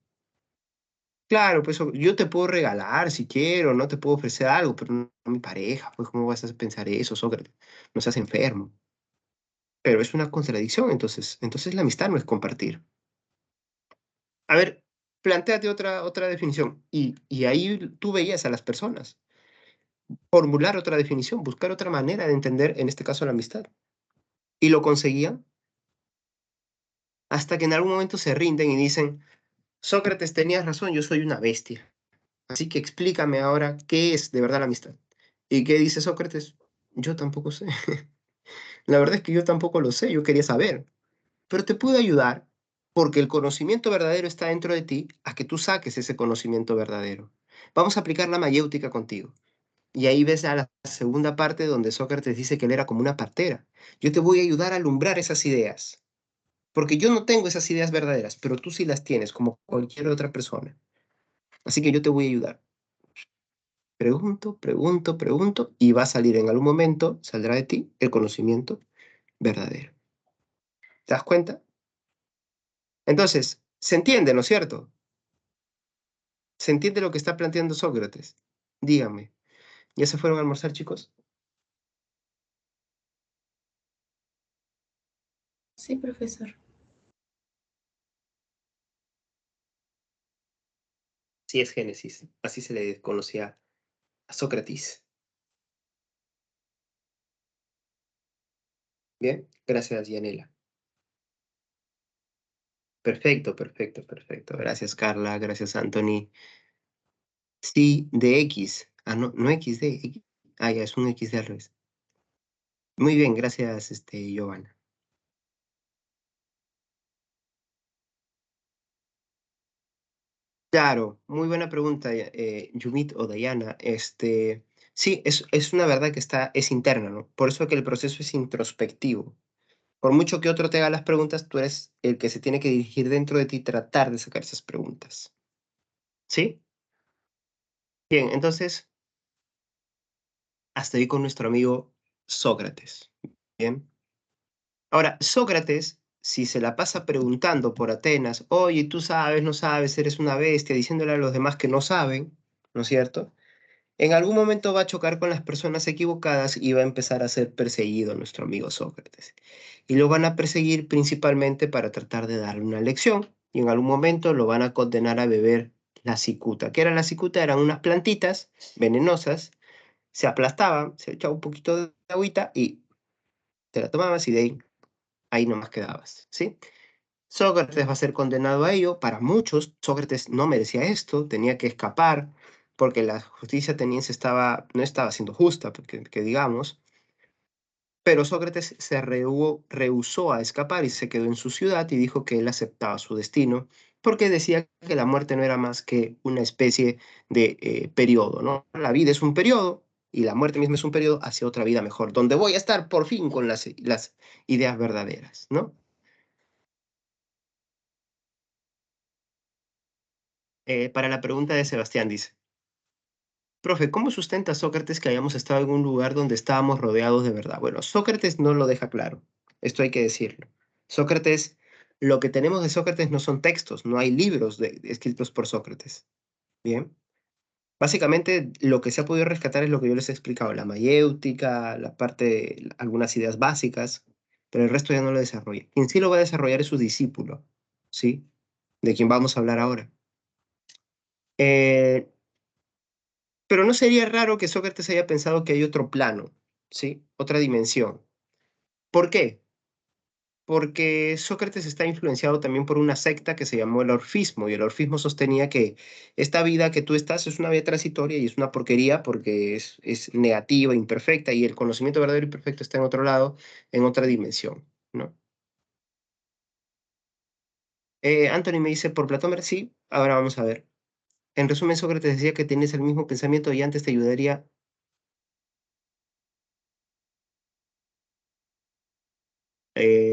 Claro, pues yo te puedo regalar si quiero, no te puedo ofrecer algo, pero no a mi pareja, pues ¿cómo vas a pensar eso, Sócrates? No seas enfermo. Pero es una contradicción, entonces la amistad no es compartir. A ver, plantéate otra definición. Y ahí tú veías a las personas formular otra definición, buscar otra manera de entender, en este caso, la amistad. Y lo conseguían hasta que en algún momento se rinden y dicen, Sócrates, tenías razón, yo soy una bestia. Así que explícame ahora qué es de verdad la amistad. ¿Y qué dice Sócrates? Yo tampoco sé. La verdad es que yo tampoco lo sé, yo quería saber. Pero te puedo ayudar porque el conocimiento verdadero está dentro de ti a que tú saques ese conocimiento verdadero. Vamos a aplicar la mayéutica contigo. Y ahí ves a la segunda parte donde Sócrates dice que él era como una partera. Yo te voy a ayudar a alumbrar esas ideas, porque yo no tengo esas ideas verdaderas, pero tú sí las tienes, como cualquier otra persona. Así que yo te voy a ayudar. Pregunto, pregunto, pregunto, y va a salir en algún momento, saldrá de ti el conocimiento verdadero. ¿Te das cuenta? Entonces, se entiende, ¿no es cierto? ¿Se entiende lo que está planteando Sócrates? Díganme, ¿ya se fueron a almorzar, chicos? Sí, profesor. Sí, es Génesis. Así se le conocía a Sócrates. Bien, gracias, Yanela. Perfecto, perfecto, perfecto. Gracias, Carla. Gracias, Anthony. Sí, de X. Ah, no, no XD. Ah, ya, es un XD al revés. Muy bien, gracias, Giovanna. Claro, muy buena pregunta, Yumit o Dayana. Sí, es una verdad que es interna, ¿no? Por eso que el proceso es introspectivo. Por mucho que otro te haga las preguntas, tú eres el que se tiene que dirigir dentro de ti y tratar de sacar esas preguntas. ¿Sí? Bien, entonces, hasta ahí con nuestro amigo Sócrates. Bien. Ahora, Sócrates, si se la pasa preguntando por Atenas, oye, tú sabes, no sabes, eres una bestia, diciéndole a los demás que no saben, ¿no es cierto? En algún momento va a chocar con las personas equivocadas y va a empezar a ser perseguido nuestro amigo Sócrates. Y lo van a perseguir principalmente para tratar de darle una lección. Y en algún momento lo van a condenar a beber la cicuta. ¿Qué era la cicuta? Eran unas plantitas venenosas, se aplastaban, se echaba un poquito de agüita y te la tomabas y de ahí nomás quedabas, ¿sí? Sócrates va a ser condenado a ello. Para muchos, Sócrates no merecía esto, tenía que escapar porque la justicia ateniense no estaba siendo justa, porque, que digamos, pero Sócrates se rehusó a escapar y se quedó en su ciudad y dijo que él aceptaba su destino porque decía que la muerte no era más que una especie de periodo, ¿no? La vida es un periodo y la muerte misma es un periodo hacia otra vida mejor, donde voy a estar por fin con las ideas verdaderas, ¿no? Para la pregunta de Sebastián dice, profe, ¿cómo sustenta Sócrates que hayamos estado en un lugar donde estábamos rodeados de verdad? Bueno, Sócrates no lo deja claro, esto hay que decirlo. Sócrates, lo que tenemos de Sócrates no son textos, no hay libros escritos por Sócrates. Bien, básicamente lo que se ha podido rescatar es lo que yo les he explicado, la mayéutica, la parte, algunas ideas básicas, pero el resto ya no lo desarrolla. Quien sí lo va a desarrollar es su discípulo, ¿sí? De quien vamos a hablar ahora. Eh, Pero no sería raro que Sócrates haya pensado que hay otro plano, ¿sí? Otra dimensión. ¿Por qué? Porque Sócrates está influenciado también por una secta que se llamó el orfismo, y el orfismo sostenía que esta vida que tú estás es una vida transitoria y es una porquería porque es negativa, imperfecta, y el conocimiento verdadero y perfecto está en otro lado, en otra dimensión, ¿no? Anthony me dice, por Platón, sí, ahora vamos a ver. En resumen, Sócrates decía que tienes el mismo pensamiento y antes te ayudaría.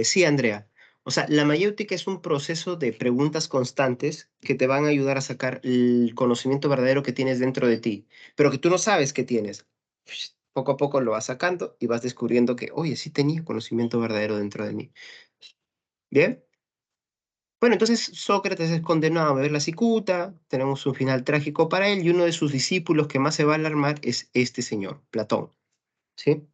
Sí, Andrea. O sea, la mayéutica es un proceso de preguntas constantes que te van a ayudar a sacar el conocimiento verdadero que tienes dentro de ti, pero que tú no sabes que tienes. Poco a poco lo vas sacando y vas descubriendo que, oye, sí tenía conocimiento verdadero dentro de mí. ¿Bien? Bueno, entonces Sócrates es condenado a beber la cicuta, tenemos un final trágico para él y uno de sus discípulos que más se va a alarmar es este señor, Platón. ¿Sí?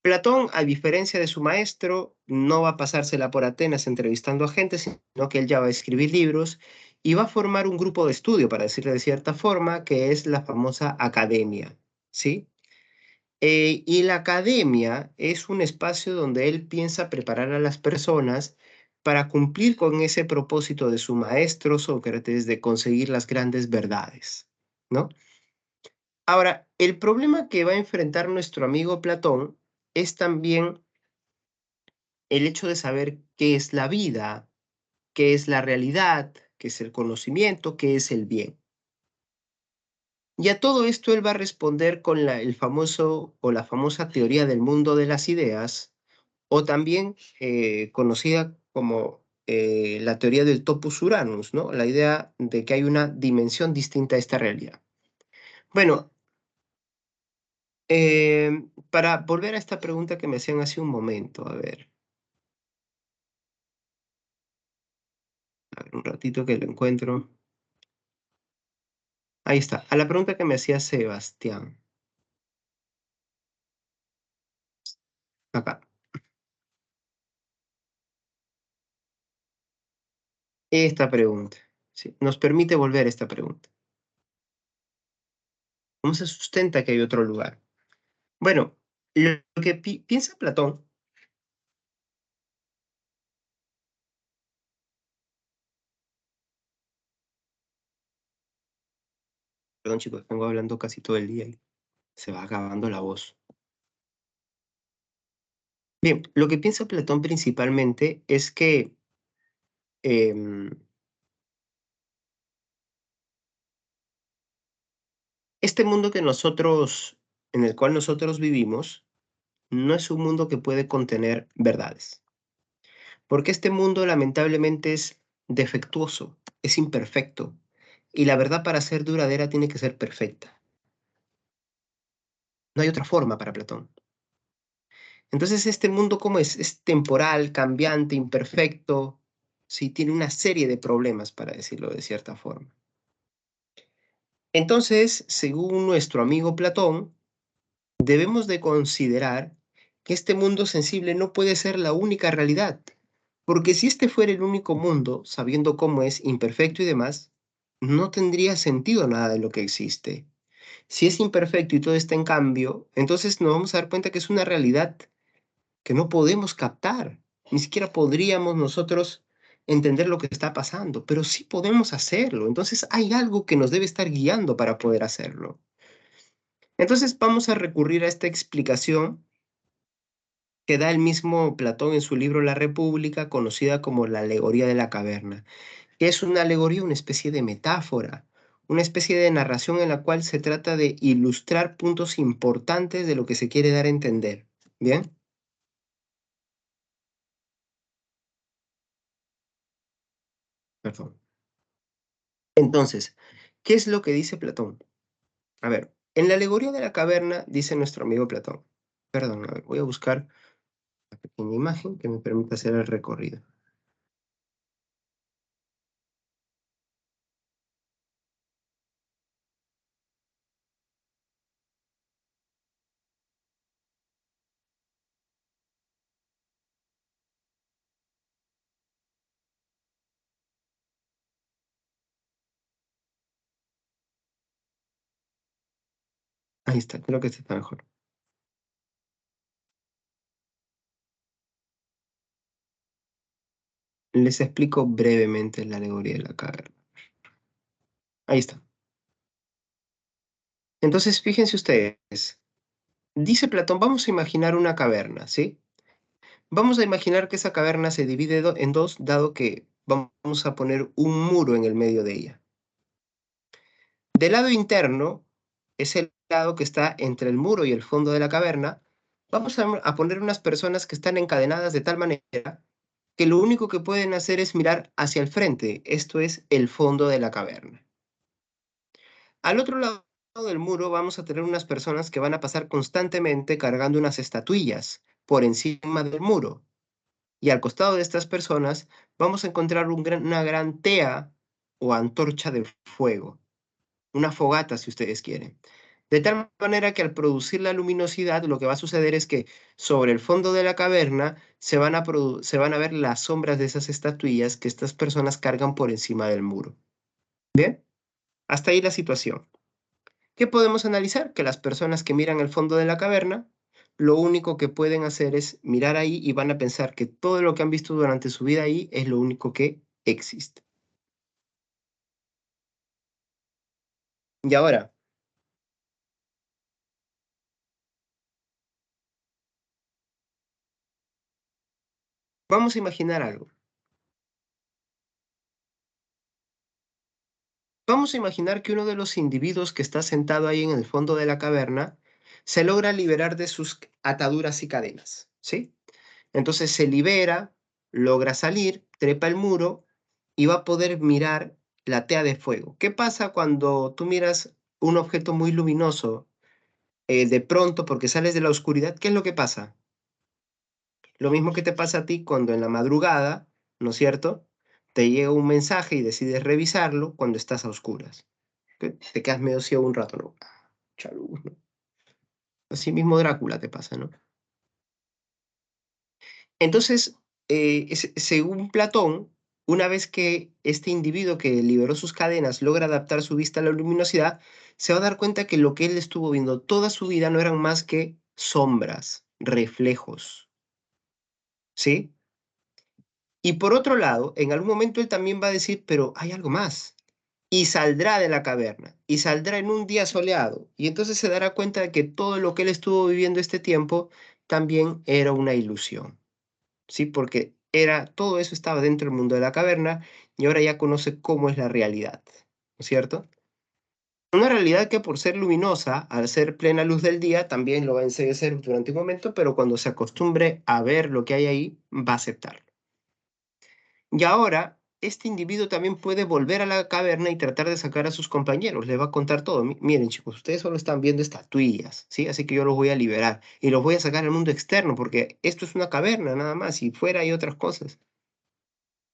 Platón, a diferencia de su maestro, no va a pasársela por Atenas entrevistando a gente, sino que él ya va a escribir libros y va a formar un grupo de estudio, para decirlo de cierta forma, que es la famosa academia, ¿sí? Y la academia es un espacio donde él piensa preparar a las personas para cumplir con ese propósito de su maestro Sócrates de conseguir las grandes verdades, ¿no? Ahora, el problema que va a enfrentar nuestro amigo Platón es también el hecho de saber qué es la vida, qué es la realidad, qué es el conocimiento, qué es el bien. Y a todo esto él va a responder con el famoso o la famosa teoría del mundo de las ideas, o también conocida como la teoría del topus Uranus, ¿no? La idea de que hay una dimensión distinta a esta realidad. Bueno, para volver a esta pregunta que me hacían hace un momento, a ver un ratito que lo encuentro. Ahí está, a la pregunta que me hacía Sebastián. Acá. Esta pregunta. Sí, nos permite volver a esta pregunta. ¿Cómo se sustenta que hay otro lugar? Bueno, lo que piensa Platón. Perdón, chicos, vengo hablando casi todo el día y se va acabando la voz. Bien, lo que piensa Platón principalmente es que em, este mundo en el cual nosotros vivimos, no es un mundo que puede contener verdades. Porque este mundo lamentablemente es defectuoso, es imperfecto. Y la verdad para ser duradera tiene que ser perfecta. No hay otra forma para Platón. Entonces, este mundo, ¿cómo es? Es temporal, cambiante, imperfecto. Sí, tiene una serie de problemas, para decirlo de cierta forma. Entonces, según nuestro amigo Platón, debemos de considerar que este mundo sensible no puede ser la única realidad, porque si este fuera el único mundo, sabiendo cómo es imperfecto y demás, no tendría sentido nada de lo que existe. Si es imperfecto y todo está en cambio, entonces nos vamos a dar cuenta que es una realidad que no podemos captar. Ni siquiera podríamos nosotros entender lo que está pasando, pero sí podemos hacerlo. Entonces hay algo que nos debe estar guiando para poder hacerlo. Entonces vamos a recurrir a esta explicación que da el mismo Platón en su libro La República, conocida como la alegoría de la caverna, que es una alegoría, una especie de metáfora, una especie de narración en la cual se trata de ilustrar puntos importantes de lo que se quiere dar a entender. ¿Bien? Perdón. Entonces, ¿qué es lo que dice Platón? A ver, en la alegoría de la caverna dice nuestro amigo Platón. Perdón, a ver, voy a buscar una pequeña imagen que me permita hacer el recorrido. Ahí está, creo que este está mejor. Les explico brevemente la alegoría de la caverna. Ahí está. Entonces, fíjense ustedes. Dice Platón, vamos a imaginar una caverna, ¿sí? Vamos a imaginar que esa caverna se divide en dos, dado que vamos a poner un muro en el medio de ella. Del lado interno, es el lado que está entre el muro y el fondo de la caverna, vamos a poner unas personas que están encadenadas de tal manera que lo único que pueden hacer es mirar hacia el frente, esto es el fondo de la caverna. Al otro lado del muro vamos a tener unas personas que van a pasar constantemente cargando unas estatuillas por encima del muro. Y al costado de estas personas vamos a encontrar una gran tea o antorcha de fuego, una fogata si ustedes quieren. De tal manera que al producir la luminosidad, lo que va a suceder es que sobre el fondo de la caverna se van a ver las sombras de esas estatuillas que estas personas cargan por encima del muro. Bien, hasta ahí la situación. ¿Qué podemos analizar? Que las personas que miran el fondo de la caverna, lo único que pueden hacer es mirar ahí y van a pensar que todo lo que han visto durante su vida ahí es lo único que existe. Y ahora, vamos a imaginar algo. Vamos a imaginar que uno de los individuos que está sentado ahí en el fondo de la caverna se logra liberar de sus ataduras y cadenas, ¿sí? Entonces se libera, logra salir, trepa el muro y va a poder mirar la tea de fuego. ¿Qué pasa cuando tú miras un objeto muy luminoso de pronto porque sales de la oscuridad? ¿Qué es lo que pasa? Lo mismo que te pasa a ti cuando en la madrugada, ¿no es cierto? Te llega un mensaje y decides revisarlo cuando estás a oscuras. ¿Ok? Te quedas medio ciego un rato, ¿no? Mucha luz, ¿no? Así mismo Drácula te pasa, ¿no? Entonces, según Platón, una vez que este individuo que liberó sus cadenas logra adaptar su vista a la luminosidad, se va a dar cuenta que lo que él estuvo viendo toda su vida no eran más que sombras, reflejos, ¿sí? Y por otro lado, en algún momento él también va a decir, pero hay algo más. Y saldrá de la caverna, y saldrá en un día soleado, y entonces se dará cuenta de que todo lo que él estuvo viviendo este tiempo también era una ilusión. ¿Sí? Porque todo eso estaba dentro del mundo de la caverna y ahora ya conoce cómo es la realidad, ¿no es cierto? Una realidad que por ser luminosa, al ser plena luz del día, también lo va a enseguecer durante un momento, pero cuando se acostumbre a ver lo que hay ahí, va a aceptarlo. Y ahora, este individuo también puede volver a la caverna y tratar de sacar a sus compañeros. Le va a contar todo. Miren, chicos, ustedes solo están viendo estatuillas, ¿sí? Así que yo los voy a liberar y los voy a sacar al mundo externo porque esto es una caverna nada más y fuera hay otras cosas.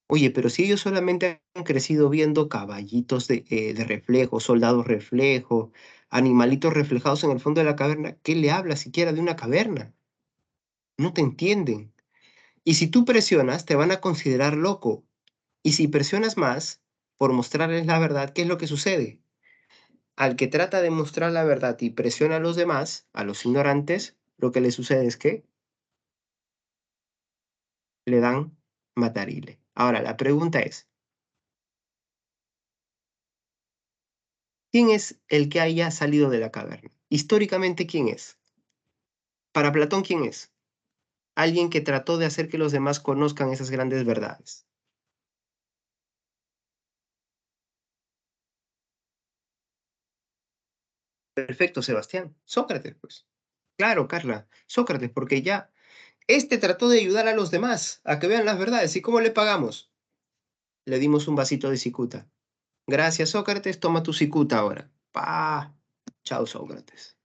Oye, pero si ellos solamente han crecido viendo caballitos de reflejo, soldados reflejo, animalitos reflejados en el fondo de la caverna, ¿qué le habla siquiera de una caverna? No te entienden. Y si tú presionas, te van a considerar loco. Y si presionas más por mostrarles la verdad, ¿qué es lo que sucede? Al que trata de mostrar la verdad y presiona a los demás, a los ignorantes, lo que le sucede es que le dan matarile. Ahora, la pregunta es, ¿quién es el que haya salido de la caverna? Históricamente, ¿quién es? Para Platón, ¿quién es? Alguien que trató de hacer que los demás conozcan esas grandes verdades. Perfecto, Sebastián. Sócrates, pues. Claro, Carla. Sócrates, porque ya este trató de ayudar a los demás a que vean las verdades. ¿Y cómo le pagamos? Le dimos un vasito de cicuta. Gracias, Sócrates. Toma tu cicuta ahora. Pa. Chao, Sócrates.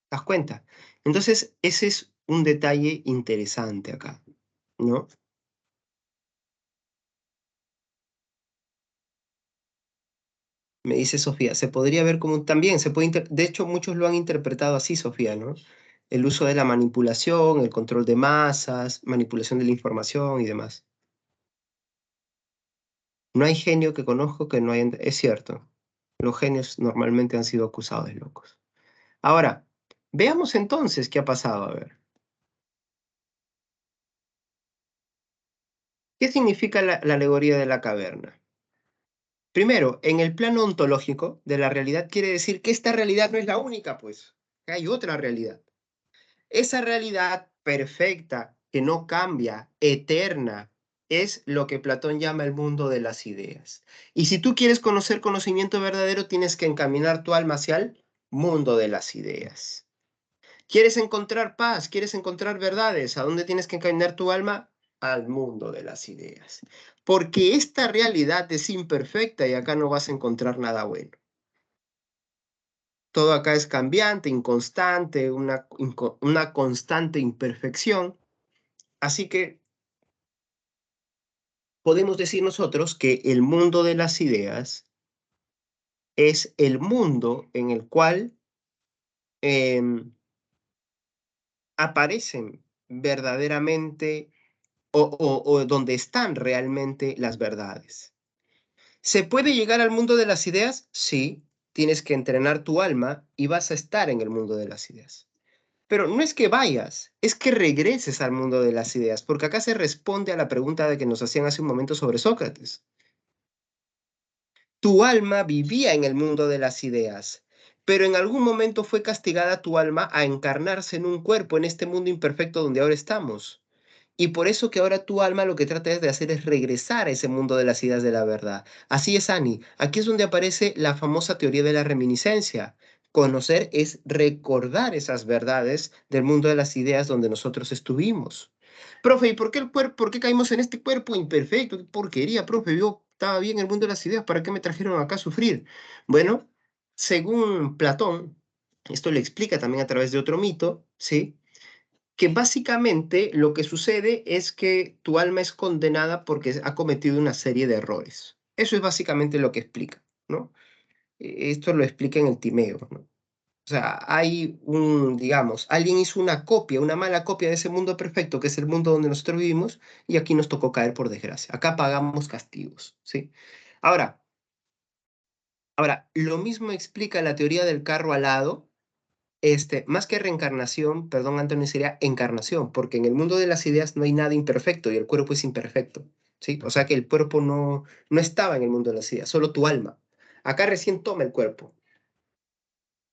¿Te das cuenta? Entonces, ese es un detalle interesante acá, ¿no? Me dice Sofía, se podría ver como también, de hecho muchos lo han interpretado así, Sofía, ¿no? El uso de la manipulación, el control de masas, manipulación de la información y demás. No hay genio que conozco que no haya... Es cierto, los genios normalmente han sido acusados de locos. Ahora, veamos entonces qué ha pasado, a ver. ¿Qué significa la alegoría de la caverna? Primero, en el plano ontológico de la realidad quiere decir que esta realidad no es la única, pues, que hay otra realidad. Esa realidad perfecta, que no cambia, eterna, es lo que Platón llama el mundo de las ideas. Y si tú quieres conocer conocimiento verdadero, tienes que encaminar tu alma hacia el mundo de las ideas. ¿Quieres encontrar paz? ¿Quieres encontrar verdades? ¿A dónde tienes que encaminar tu alma? Al mundo de las ideas. Porque esta realidad es imperfecta y acá no vas a encontrar nada bueno. Todo acá es cambiante, inconstante, una constante imperfección. Así que podemos decir nosotros que el mundo de las ideas es el mundo en el cual em, aparecen verdaderamente o donde están realmente las verdades. ¿Se puede llegar al mundo de las ideas? Sí, tienes que entrenar tu alma y vas a estar en el mundo de las ideas. Pero no es que vayas, es que regreses al mundo de las ideas, porque acá se responde a la pregunta de que nos hacían hace un momento sobre Sócrates. Tu alma vivía en el mundo de las ideas, pero en algún momento fue castigada tu alma a encarnarse en un cuerpo en este mundo imperfecto donde ahora estamos. Y por eso que ahora tu alma lo que trata de hacer es regresar a ese mundo de las ideas de la verdad. Así es, Ani. Aquí es donde aparece la famosa teoría de la reminiscencia. Conocer es recordar esas verdades del mundo de las ideas donde nosotros estuvimos. Profe, ¿y por qué el cuerpo, por qué caímos en este cuerpo imperfecto? Qué porquería, profe. Yo estaba bien en el mundo de las ideas. ¿Para qué me trajeron acá a sufrir? Bueno, según Platón, esto le explica también a través de otro mito, ¿sí? Que básicamente lo que sucede es que tu alma es condenada porque ha cometido una serie de errores. Eso es básicamente lo que explica, ¿no? Esto lo explica en el Timeo, ¿no? O sea, hay digamos, alguien hizo una copia, una mala copia de ese mundo perfecto que es el mundo donde nosotros vivimos y aquí nos tocó caer por desgracia. Acá pagamos castigos, ¿sí? Ahora, lo mismo explica la teoría del carro alado, más que reencarnación, perdón, Antonio, sería encarnación, porque en el mundo de las ideas no hay nada imperfecto y el cuerpo es imperfecto, ¿sí? O sea que el cuerpo no estaba en el mundo de las ideas, solo tu alma. Acá recién toma el cuerpo.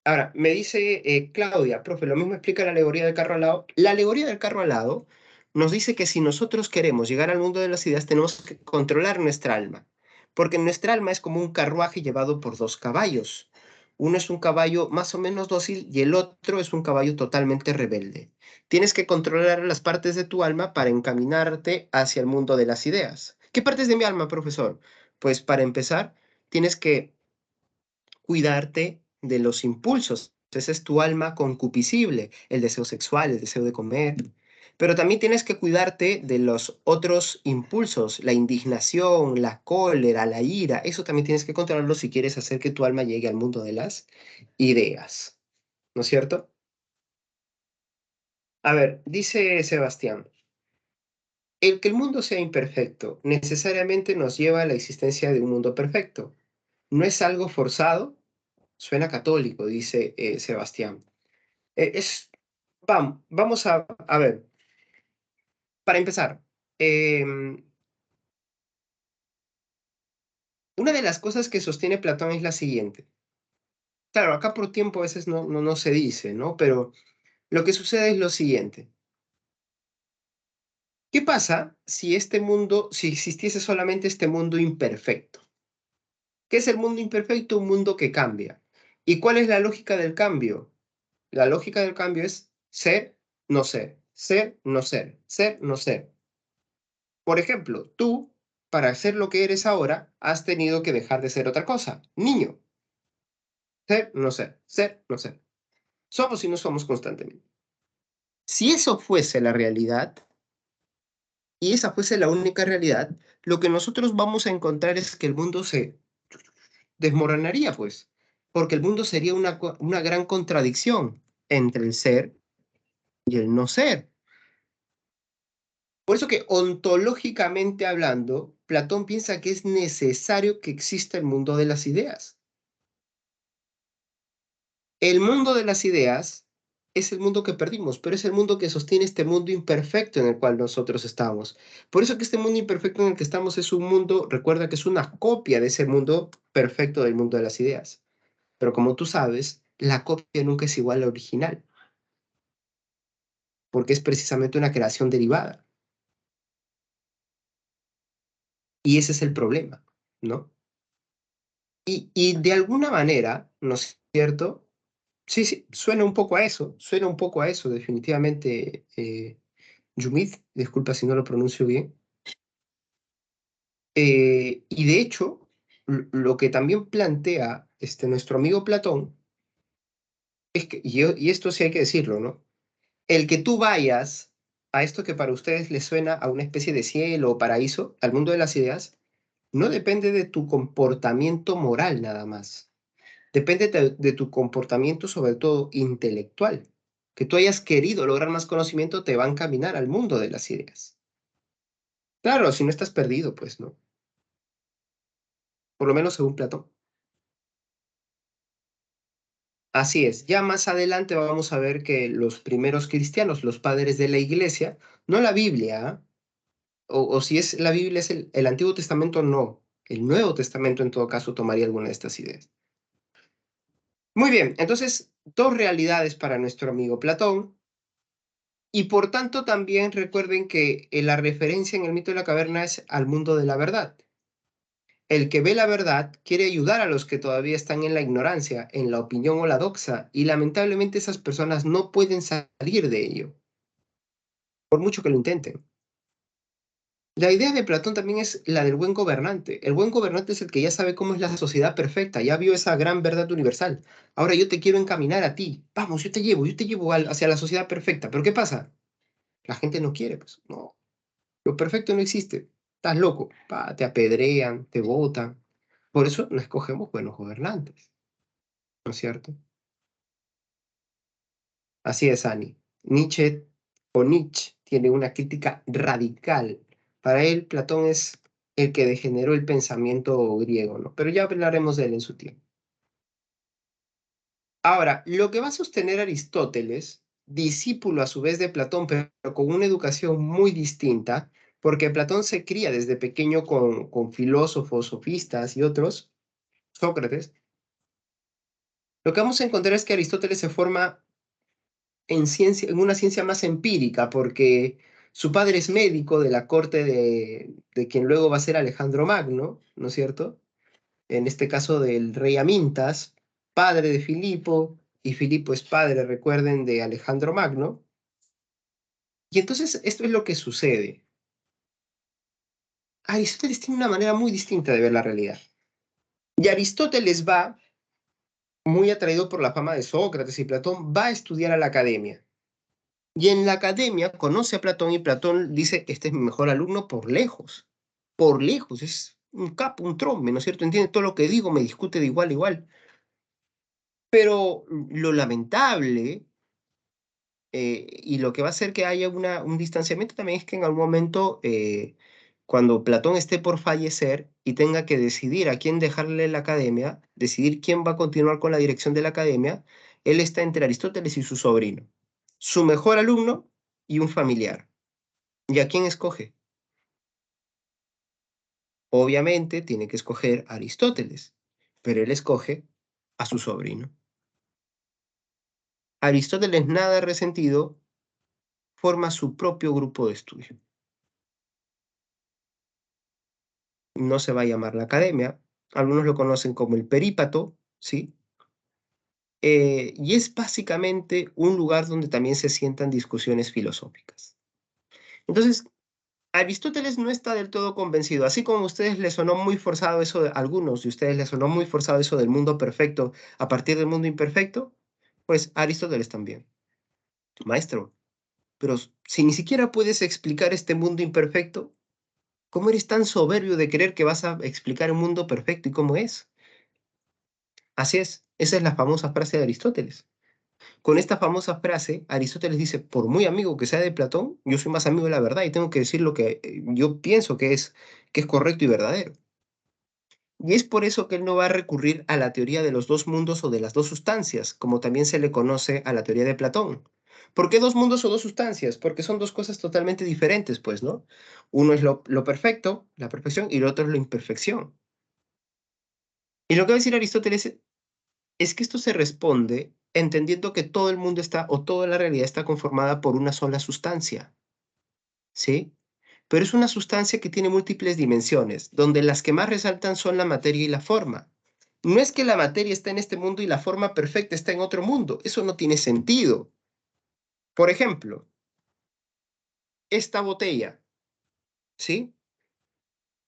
Ahora, me dice Claudia, profe, lo mismo explica la alegoría del carro alado. La alegoría del carro alado nos dice que si nosotros queremos llegar al mundo de las ideas, tenemos que controlar nuestra alma, porque nuestra alma es como un carruaje llevado por dos caballos. Uno es un caballo más o menos dócil y el otro es un caballo totalmente rebelde. Tienes que controlar las partes de tu alma para encaminarte hacia el mundo de las ideas. ¿Qué partes de mi alma, profesor? Pues para empezar, tienes que cuidarte de los impulsos. Esa es tu alma concupiscible, el deseo sexual, el deseo de comer. Pero también tienes que cuidarte de los otros impulsos, la indignación, la cólera, la ira. Eso también tienes que controlarlo si quieres hacer que tu alma llegue al mundo de las ideas. ¿No es cierto? A ver, dice Sebastián, el que el mundo sea imperfecto necesariamente nos lleva a la existencia de un mundo perfecto. No es algo forzado. Suena católico, dice Sebastián. Vamos a ver, para empezar, una de las cosas que sostiene Platón es la siguiente. Claro, acá por tiempo a veces no se dice, ¿no? Pero lo que sucede es lo siguiente. ¿Qué pasa si si existiese solamente este mundo imperfecto? ¿Qué es el mundo imperfecto? Un mundo que cambia. ¿Y cuál es la lógica del cambio? La lógica del cambio es ser, no ser, ser, no ser, ser, no ser. Por ejemplo, tú, para ser lo que eres ahora, has tenido que dejar de ser otra cosa. Niño. Ser, no ser, ser, no ser. Somos y no somos constantemente. Si eso fuese la realidad, y esa fuese la única realidad, lo que nosotros vamos a encontrar es que el mundo se desmoronaría, pues, porque el mundo sería una gran contradicción entre el ser y el no ser. Por eso que ontológicamente hablando, Platón piensa que es necesario que exista el mundo de las ideas. El mundo de las ideas es el mundo que perdimos, pero es el mundo que sostiene este mundo imperfecto en el cual nosotros estamos. Por eso que este mundo imperfecto en el que estamos es un mundo, recuerda que es una copia de ese mundo perfecto del mundo de las ideas. Pero como tú sabes, la copia nunca es igual al original, porque es precisamente una creación derivada. Y ese es el problema, ¿no? Y de alguna manera, ¿no es cierto? Sí, sí, suena un poco a eso, definitivamente. Yumit, disculpa si no lo pronuncio bien. Y de hecho, lo que también plantea nuestro amigo Platón es que, y esto sí hay que decirlo, ¿no? El que tú vayas a esto que para ustedes les suena a una especie de cielo o paraíso, al mundo de las ideas, no depende de tu comportamiento moral nada más. Depende de tu comportamiento, sobre todo intelectual. Que tú hayas querido lograr más conocimiento te va a encaminar al mundo de las ideas. Claro, si no estás perdido, pues no. por lo menos según Platón. Así es, ya más adelante vamos a ver que los primeros cristianos, los padres de la iglesia, no la Biblia, ¿ah? O si es la Biblia, es el Antiguo Testamento, no. El Nuevo Testamento en todo caso tomaría alguna de estas ideas. Muy bien, entonces, dos realidades para nuestro amigo Platón, y por tanto también recuerden que la referencia en el mito de la caverna es al mundo de la verdad. El que ve la verdad quiere ayudar a los que todavía están en la ignorancia, en la opinión o la doxa, y lamentablemente esas personas no pueden salir de ello, por mucho que lo intenten. La idea de Platón también es la del buen gobernante. El buen gobernante es el que ya sabe cómo es la sociedad perfecta, ya vio esa gran verdad universal. Ahora yo te quiero encaminar a ti. Vamos, yo te llevo hacia la sociedad perfecta. Pero ¿qué pasa? La gente no quiere, pues. No, lo perfecto no existe. Estás loco. Pa, te apedrean, te botan. Por eso no escogemos buenos gobernantes, ¿no es cierto? Así es, Ani. Nietzsche tiene una crítica radical. Para él, Platón es el que degeneró el pensamiento griego, ¿no? Pero ya hablaremos de él en su tiempo. Ahora, lo que va a sostener Aristóteles, discípulo a su vez de Platón, pero con una educación muy distinta, porque Platón se cría desde pequeño con filósofos, sofistas y otros, Sócrates, lo que vamos a encontrar es que Aristóteles se forma en ciencia, en una ciencia más empírica, porque su padre es médico de la corte de quien luego va a ser Alejandro Magno, ¿no es cierto? En este caso del rey Amintas, padre de Filipo, y Filipo es padre, recuerden, de Alejandro Magno. Y entonces esto es lo que sucede. Aristóteles tiene una manera muy distinta de ver la realidad. Y Aristóteles va, muy atraído por la fama de Sócrates y Platón, va a estudiar a la academia. Y en la academia conoce a Platón y Platón dice, este es mi mejor alumno por lejos, es un capo, un trombe, ¿no es cierto? Entiende todo lo que digo, me discute de igual a igual. Pero lo lamentable y lo que va a hacer que haya un distanciamiento también es que en algún momento, cuando Platón esté por fallecer y tenga que decidir a quién dejarle la academia, decidir quién va a continuar con la dirección de la academia, él está entre Aristóteles y su sobrino, su mejor alumno y un familiar. ¿Y a quién escoge? Obviamente tiene que escoger a Aristóteles, pero él escoge a su sobrino. Aristóteles, nada resentido, forma su propio grupo de estudio. No se va a llamar la academia, algunos lo conocen como el perípato, ¿sí? Y es básicamente un lugar donde también se sientan discusiones filosóficas. Entonces, Aristóteles no está del todo convencido, así como a ustedes les sonó muy forzado eso, a algunos de ustedes les sonó muy forzado eso del mundo perfecto a partir del mundo imperfecto, pues Aristóteles también. Maestro, pero si ni siquiera puedes explicar este mundo imperfecto, ¿cómo eres tan soberbio de creer que vas a explicar un mundo perfecto y cómo es? Así es, esa es la famosa frase de Aristóteles. Con esta famosa frase, Aristóteles dice, por muy amigo que sea de Platón, yo soy más amigo de la verdad y tengo que decir lo que yo pienso que es correcto y verdadero. Y es por eso que él no va a recurrir a la teoría de los dos mundos o de las dos sustancias, como también se le conoce a la teoría de Platón. ¿Por qué dos mundos o dos sustancias? Porque son dos cosas totalmente diferentes, pues, ¿no? Uno es lo perfecto, la perfección, y lo otro es la imperfección. Y lo que va a decir Aristóteles es que esto se responde entendiendo que todo el mundo está, o toda la realidad está conformada por una sola sustancia, ¿sí? Pero es una sustancia que tiene múltiples dimensiones, donde las que más resaltan son la materia y la forma. No es que la materia está en este mundo y la forma perfecta está en otro mundo, eso no tiene sentido. Por ejemplo, esta botella, ¿sí?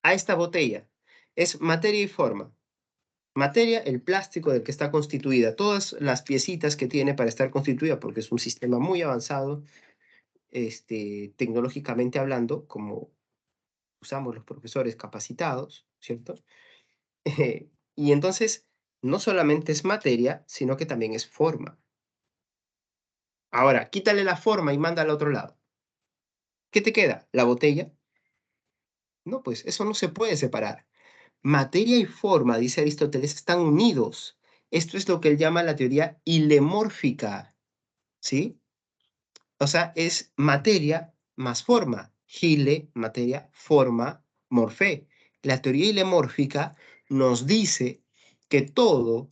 A esta botella es materia y forma. Materia, el plástico del que está constituida, todas las piecitas que tiene para estar constituida, porque es un sistema muy avanzado, tecnológicamente hablando, como usamos los profesores capacitados, ¿cierto? Y entonces, no solamente es materia, sino que también es forma. Ahora, quítale la forma y manda al otro lado. ¿Qué te queda? ¿La botella? No, pues eso no se puede separar. Materia y forma, dice Aristóteles, están unidos. Esto es lo que él llama la teoría hilemórfica, ¿sí? O sea, es materia más forma. Hile, materia, forma, morfé. La teoría hilemórfica nos dice que todo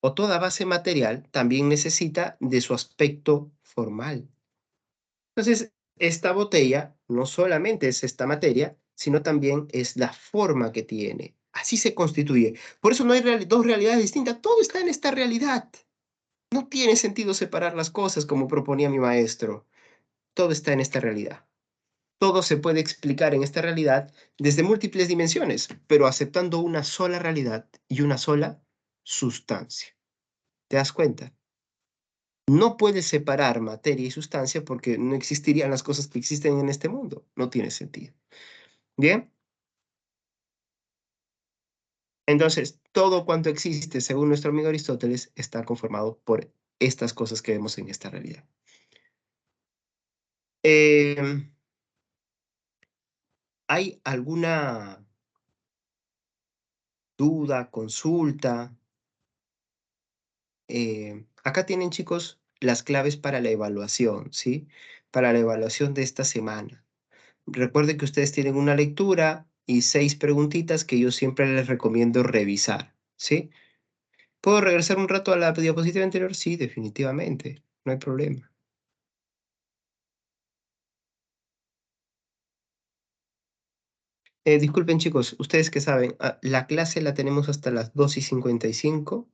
o toda base material también necesita de su aspecto formal. Entonces, esta botella no solamente es esta materia, sino también es la forma que tiene. Así se constituye. Por eso no hay dos realidades distintas. Todo está en esta realidad. No tiene sentido separar las cosas como proponía mi maestro. Todo está en esta realidad. Todo se puede explicar en esta realidad desde múltiples dimensiones, pero aceptando una sola realidad y una sola sustancia. ¿Te das cuenta? No puedes separar materia y sustancia porque no existirían las cosas que existen en este mundo. No tiene sentido. Bien, entonces todo cuanto existe, según nuestro amigo Aristóteles, está conformado por estas cosas que vemos en esta realidad. ¿Hay alguna duda, consulta? Acá tienen, chicos, las claves para la evaluación, ¿sí? Para la evaluación de esta semana. Recuerden que ustedes tienen una lectura y 6 preguntitas que yo siempre les recomiendo revisar, ¿sí? ¿Puedo regresar un rato a la diapositiva anterior? Sí, definitivamente, no hay problema. Disculpen, chicos, ustedes que saben, la clase la tenemos hasta las 2:55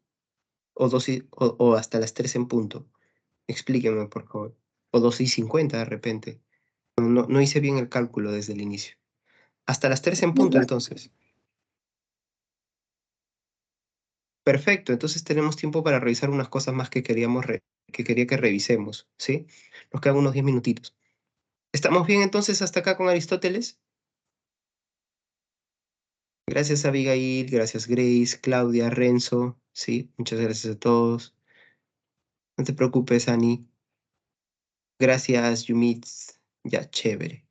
o, o hasta las 3 en punto. Explíquenme, por favor. O 2:50 de repente. No hice bien el cálculo desde el inicio. Hasta las 3 en punto, entonces. Perfecto, entonces tenemos tiempo para revisar unas cosas más que que quería que revisemos, ¿sí? Nos quedan unos 10 minutitos. ¿Estamos bien entonces hasta acá con Aristóteles? Gracias Abigail, gracias Grace, Claudia, Renzo, sí, muchas gracias a todos. No te preocupes, Ani. Gracias, Yumits. Ya, chévere.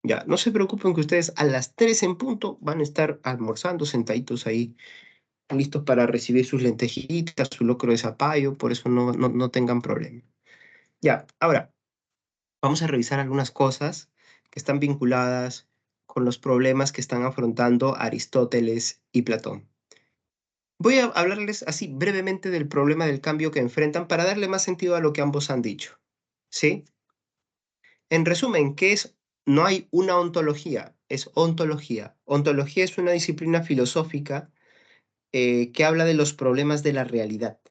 Ya, no se preocupen que ustedes a las 3 en punto van a estar almorzando sentaditos ahí, listos para recibir sus lentejitas, su locro de zapallo, por eso no tengan problema. Ya, ahora, vamos a revisar algunas cosas que están vinculadas con los problemas que están afrontando Aristóteles y Platón. Voy a hablarles así brevemente del problema del cambio que enfrentan para darle más sentido a lo que ambos han dicho. ¿Sí? En resumen, ¿qué es? No hay una ontología, es ontología. Ontología es una disciplina filosófica que habla de los problemas de la realidad.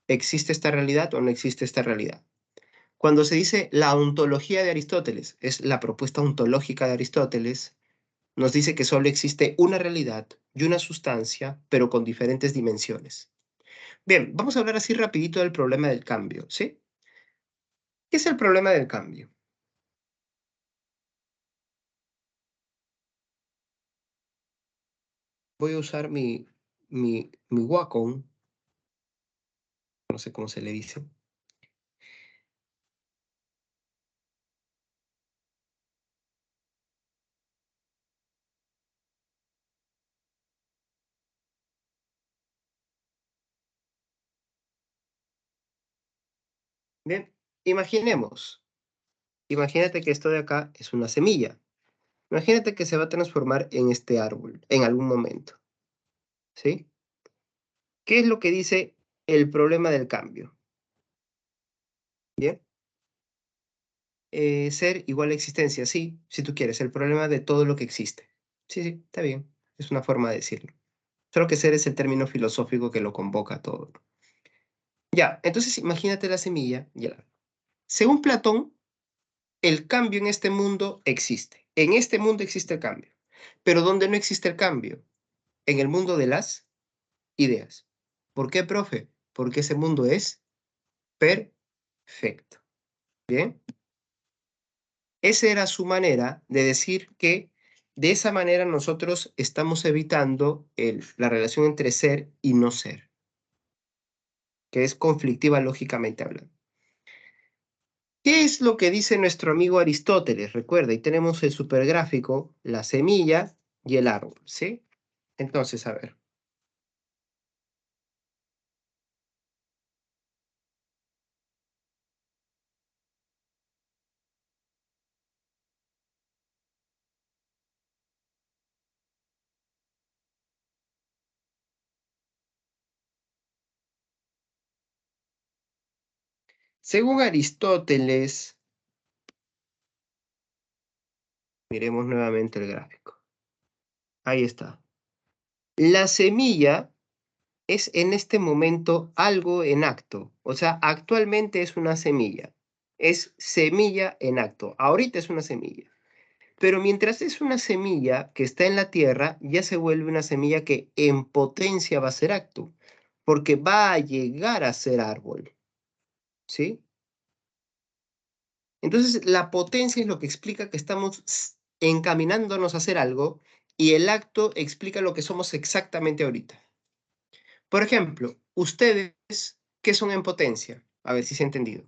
¿Existe esta realidad o no existe esta realidad? Cuando se dice la ontología de Aristóteles, es la propuesta ontológica de Aristóteles, nos dice que solo existe una realidad y una sustancia, pero con diferentes dimensiones. Bien, vamos a hablar así rapidito del problema del cambio, ¿sí? ¿Qué es el problema del cambio? Voy a usar mi Wacom, no sé cómo se le dice. Bien, imagínate que esto de acá es una semilla. Imagínate que se va a transformar en este árbol en algún momento, ¿sí? ¿Qué es lo que dice el problema del cambio? Bien. Ser igual a existencia, sí, si tú quieres, el problema de todo lo que existe. Sí, sí, está bien, es una forma de decirlo. Solo que ser es el término filosófico que lo convoca a todo. Ya, entonces imagínate la semilla y el árbol. Según Platón, el cambio en este mundo existe. En este mundo existe el cambio. Pero ¿dónde no existe el cambio? En el mundo de las ideas. ¿Por qué, profe? Porque ese mundo es perfecto. Bien. Esa era su manera de decir que de esa manera nosotros estamos evitando la relación entre ser y no ser, que es conflictiva lógicamente hablando. ¿Qué es lo que dice nuestro amigo Aristóteles? Recuerda, y tenemos el supergráfico, la semilla y el árbol, ¿sí? Entonces, a ver. Según Aristóteles, miremos nuevamente el gráfico. Ahí está. La semilla es en este momento algo en acto. O sea, actualmente es una semilla. Es semilla en acto. Ahorita es una semilla. Pero mientras es una semilla que está en la tierra, ya se vuelve una semilla que en potencia va a ser acto. Porque va a llegar a ser árbol. ¿Sí? Entonces, la potencia es lo que explica que estamos encaminándonos a hacer algo y el acto explica lo que somos exactamente ahorita. Por ejemplo, ustedes, ¿qué son en potencia? A ver si se ha entendido.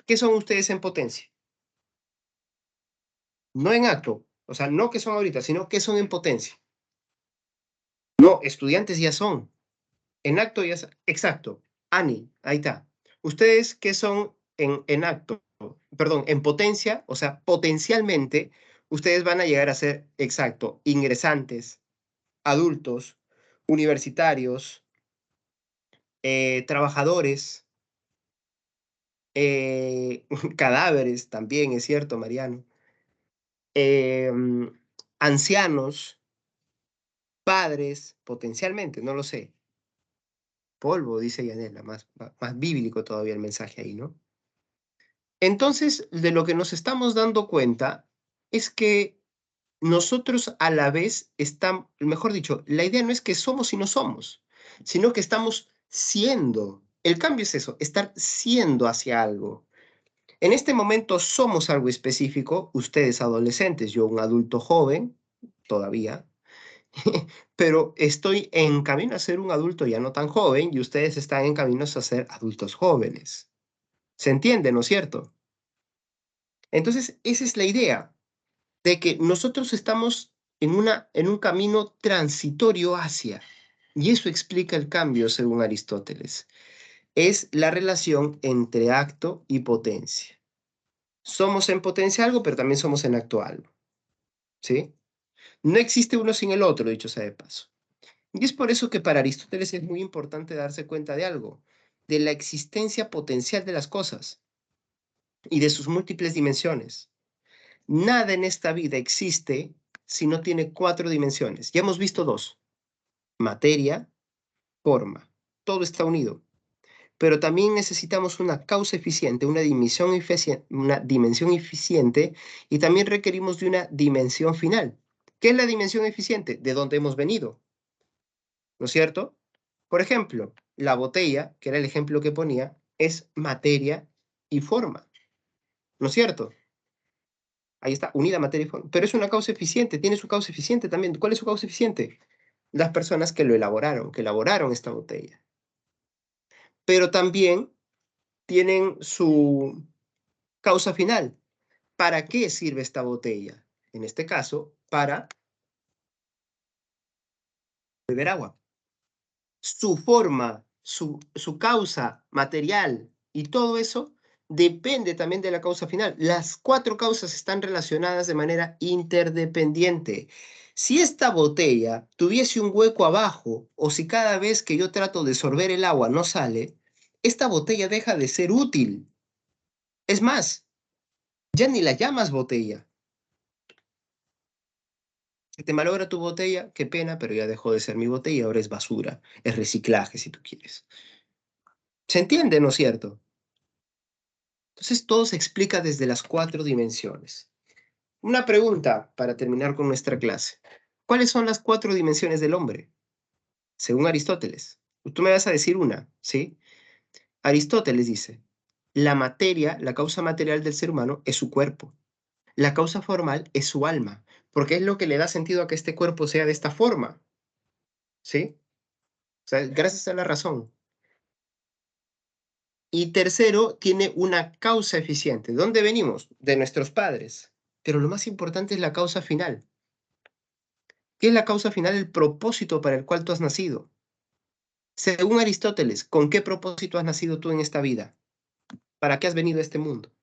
¿Qué son ustedes en potencia? No en acto, o sea, no que son ahorita, sino que son en potencia. No, estudiantes ya son. En acto ya son. Exacto. Ani, ahí está. Ustedes, ¿qué son en acto? Perdón, en potencia, o sea, potencialmente, ustedes van a llegar a ser, exacto, ingresantes, adultos, universitarios, trabajadores, cadáveres también, es cierto, Mariano, ancianos, padres, potencialmente, no lo sé. Polvo, dice Yanela, más bíblico todavía el mensaje ahí, ¿no? Entonces, de lo que nos estamos dando cuenta es que nosotros a la vez estamos, mejor dicho, la idea no es que somos y no somos, sino que estamos siendo. El cambio es eso, estar siendo hacia algo. En este momento somos algo específico, ustedes adolescentes, yo un adulto joven, todavía, pero estoy en camino a ser un adulto ya no tan joven y ustedes están en camino a ser adultos jóvenes. ¿Se entiende, no es cierto? Entonces, esa es la idea, de que nosotros estamos en un camino transitorio hacia, y eso explica el cambio según Aristóteles. Es la relación entre acto y potencia. Somos en potencia algo, pero también somos en acto algo, ¿sí? No existe uno sin el otro, dicho sea de paso. Y es por eso que para Aristóteles es muy importante darse cuenta de algo, de la existencia potencial de las cosas y de sus múltiples dimensiones. Nada en esta vida existe si no tiene 4 dimensiones. Ya hemos visto 2, materia, forma. Todo está unido. Pero también necesitamos una causa eficiente, una dimensión eficiente y también requerimos de una dimensión final. ¿Qué es la dimensión eficiente? De dónde hemos venido, ¿no es cierto? Por ejemplo, la botella, que era el ejemplo que ponía, es materia y forma, ¿no es cierto? Ahí está, unida materia y forma. Pero es una causa eficiente, tiene su causa eficiente también. ¿Cuál es su causa eficiente? Las personas que que elaboraron esta botella. Pero también tienen su causa final. ¿Para qué sirve esta botella? En este caso, para beber agua. Su forma, su causa material y todo eso depende también de la causa final. Las 4 causas están relacionadas de manera interdependiente. Si esta botella tuviese un hueco abajo o si cada vez que yo trato de sorber el agua no sale, esta botella deja de ser útil. Es más, ya ni la llamas botella. Se te malogra tu botella, qué pena, pero ya dejó de ser mi botella, ahora es basura, es reciclaje si tú quieres. ¿Se entiende, no es cierto? Entonces todo se explica desde las 4 dimensiones. Una pregunta para terminar con nuestra clase. ¿Cuáles son las 4 dimensiones del hombre? Según Aristóteles. Tú me vas a decir una, ¿sí? Aristóteles dice, la materia, la causa material del ser humano es su cuerpo. La causa formal es su alma, porque es lo que le da sentido a que este cuerpo sea de esta forma, ¿sí? O sea, gracias a la razón. Y tercero, tiene una causa eficiente. ¿De dónde venimos? De nuestros padres. Pero lo más importante es la causa final. ¿Qué es la causa final? El propósito para el cual tú has nacido. Según Aristóteles, ¿con qué propósito has nacido tú en esta vida? ¿Para qué has venido a este mundo?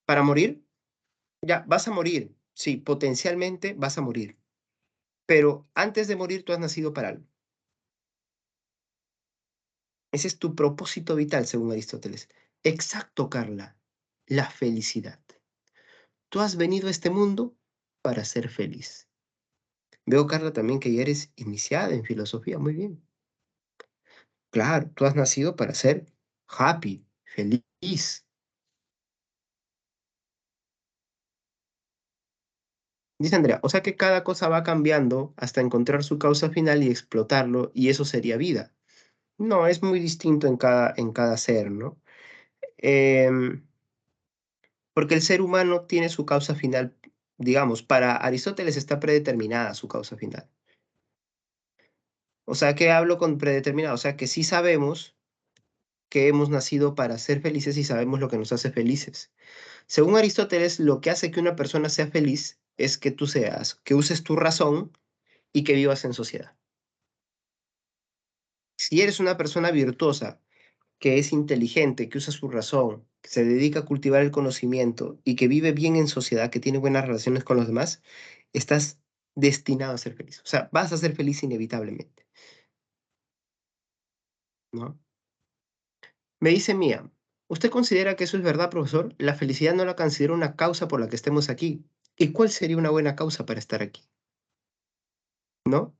¿Para morir? Ya, vas a morir. Sí, potencialmente vas a morir. Pero antes de morir tú has nacido para algo. Ese es tu propósito vital, según Aristóteles. Exacto, Carla. La felicidad. Tú has venido a este mundo para ser feliz. Veo, Carla, también que ya eres iniciada en filosofía. Muy bien. Claro, tú has nacido para ser happy, feliz. Dice Andrea, o sea que cada cosa va cambiando hasta encontrar su causa final y explotarlo, y eso sería vida. No, es muy distinto en cada ser, ¿no? Em, porque el ser humano tiene su causa final, digamos, para Aristóteles está predeterminada su causa final. O sea, ¿qué hablo con predeterminado? O sea, que sí sabemos que hemos nacido para ser felices y sabemos lo que nos hace felices. Según Aristóteles, lo que hace que una persona sea feliz es que tú seas, que uses tu razón y que vivas en sociedad. Si eres una persona virtuosa, que es inteligente, que usa su razón, que se dedica a cultivar el conocimiento y que vive bien en sociedad, que tiene buenas relaciones con los demás, estás destinado a ser feliz. O sea, vas a ser feliz inevitablemente, ¿no? Me dice Mía, ¿usted considera que eso es verdad, profesor? La felicidad no la considero una causa por la que estemos aquí. ¿Y cuál sería una buena causa para estar aquí? ¿No?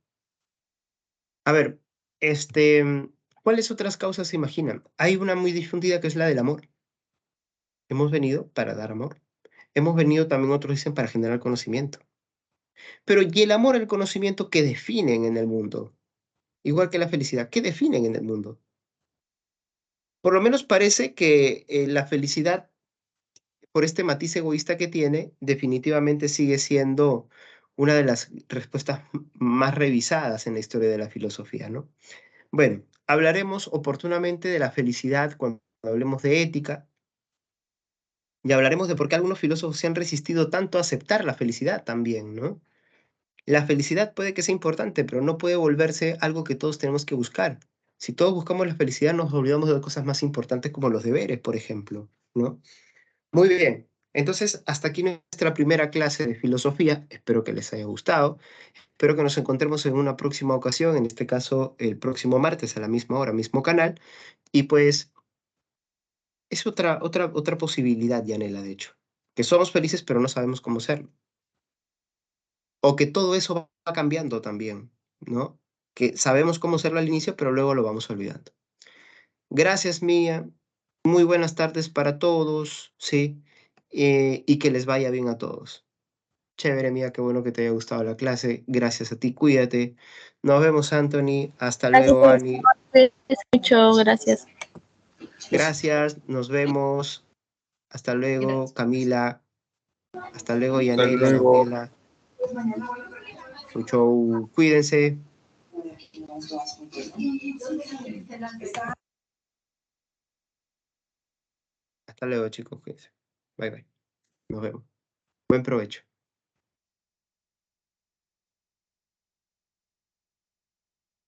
A ver, ¿cuáles otras causas se imaginan? Hay una muy difundida que es la del amor. Hemos venido para dar amor. Hemos venido también, otros dicen, para generar conocimiento. Pero ¿y el amor, el conocimiento qué definen en el mundo? Igual que la felicidad, ¿qué definen en el mundo? Por lo menos parece que la felicidad, por este matiz egoísta que tiene, definitivamente sigue siendo una de las respuestas más revisadas en la historia de la filosofía, ¿no? Bueno, hablaremos oportunamente de la felicidad cuando hablemos de ética y hablaremos de por qué algunos filósofos se han resistido tanto a aceptar la felicidad también, ¿no? La felicidad puede que sea importante, pero no puede volverse algo que todos tenemos que buscar. Si todos buscamos la felicidad, nos olvidamos de cosas más importantes como los deberes, por ejemplo, ¿no? Muy bien. Entonces, hasta aquí nuestra primera clase de filosofía. Espero que les haya gustado. Espero que nos encontremos en una próxima ocasión, en este caso el próximo martes a la misma hora, mismo canal. Y pues es otra posibilidad, Yanela, de hecho. Que somos felices, pero no sabemos cómo serlo. O que todo eso va cambiando también, ¿no? Que sabemos cómo serlo al inicio, pero luego lo vamos olvidando. Gracias, Mía. Muy buenas tardes para todos, ¿sí? Y que les vaya bien a todos. Chévere, Mía, qué bueno que te haya gustado la clase. Gracias a ti, cuídate. Nos vemos, Anthony. Hasta Gracias, luego, profesor. Ani. Cuídese mucho, gracias. Gracias, nos vemos. Hasta luego, Camila. Hasta luego, Hasta Yanela, luego. Gabriela. Chau, chau. Cuídense. Hasta luego, chicos. Cuídense. Bye, bye. Nos vemos. Buen provecho.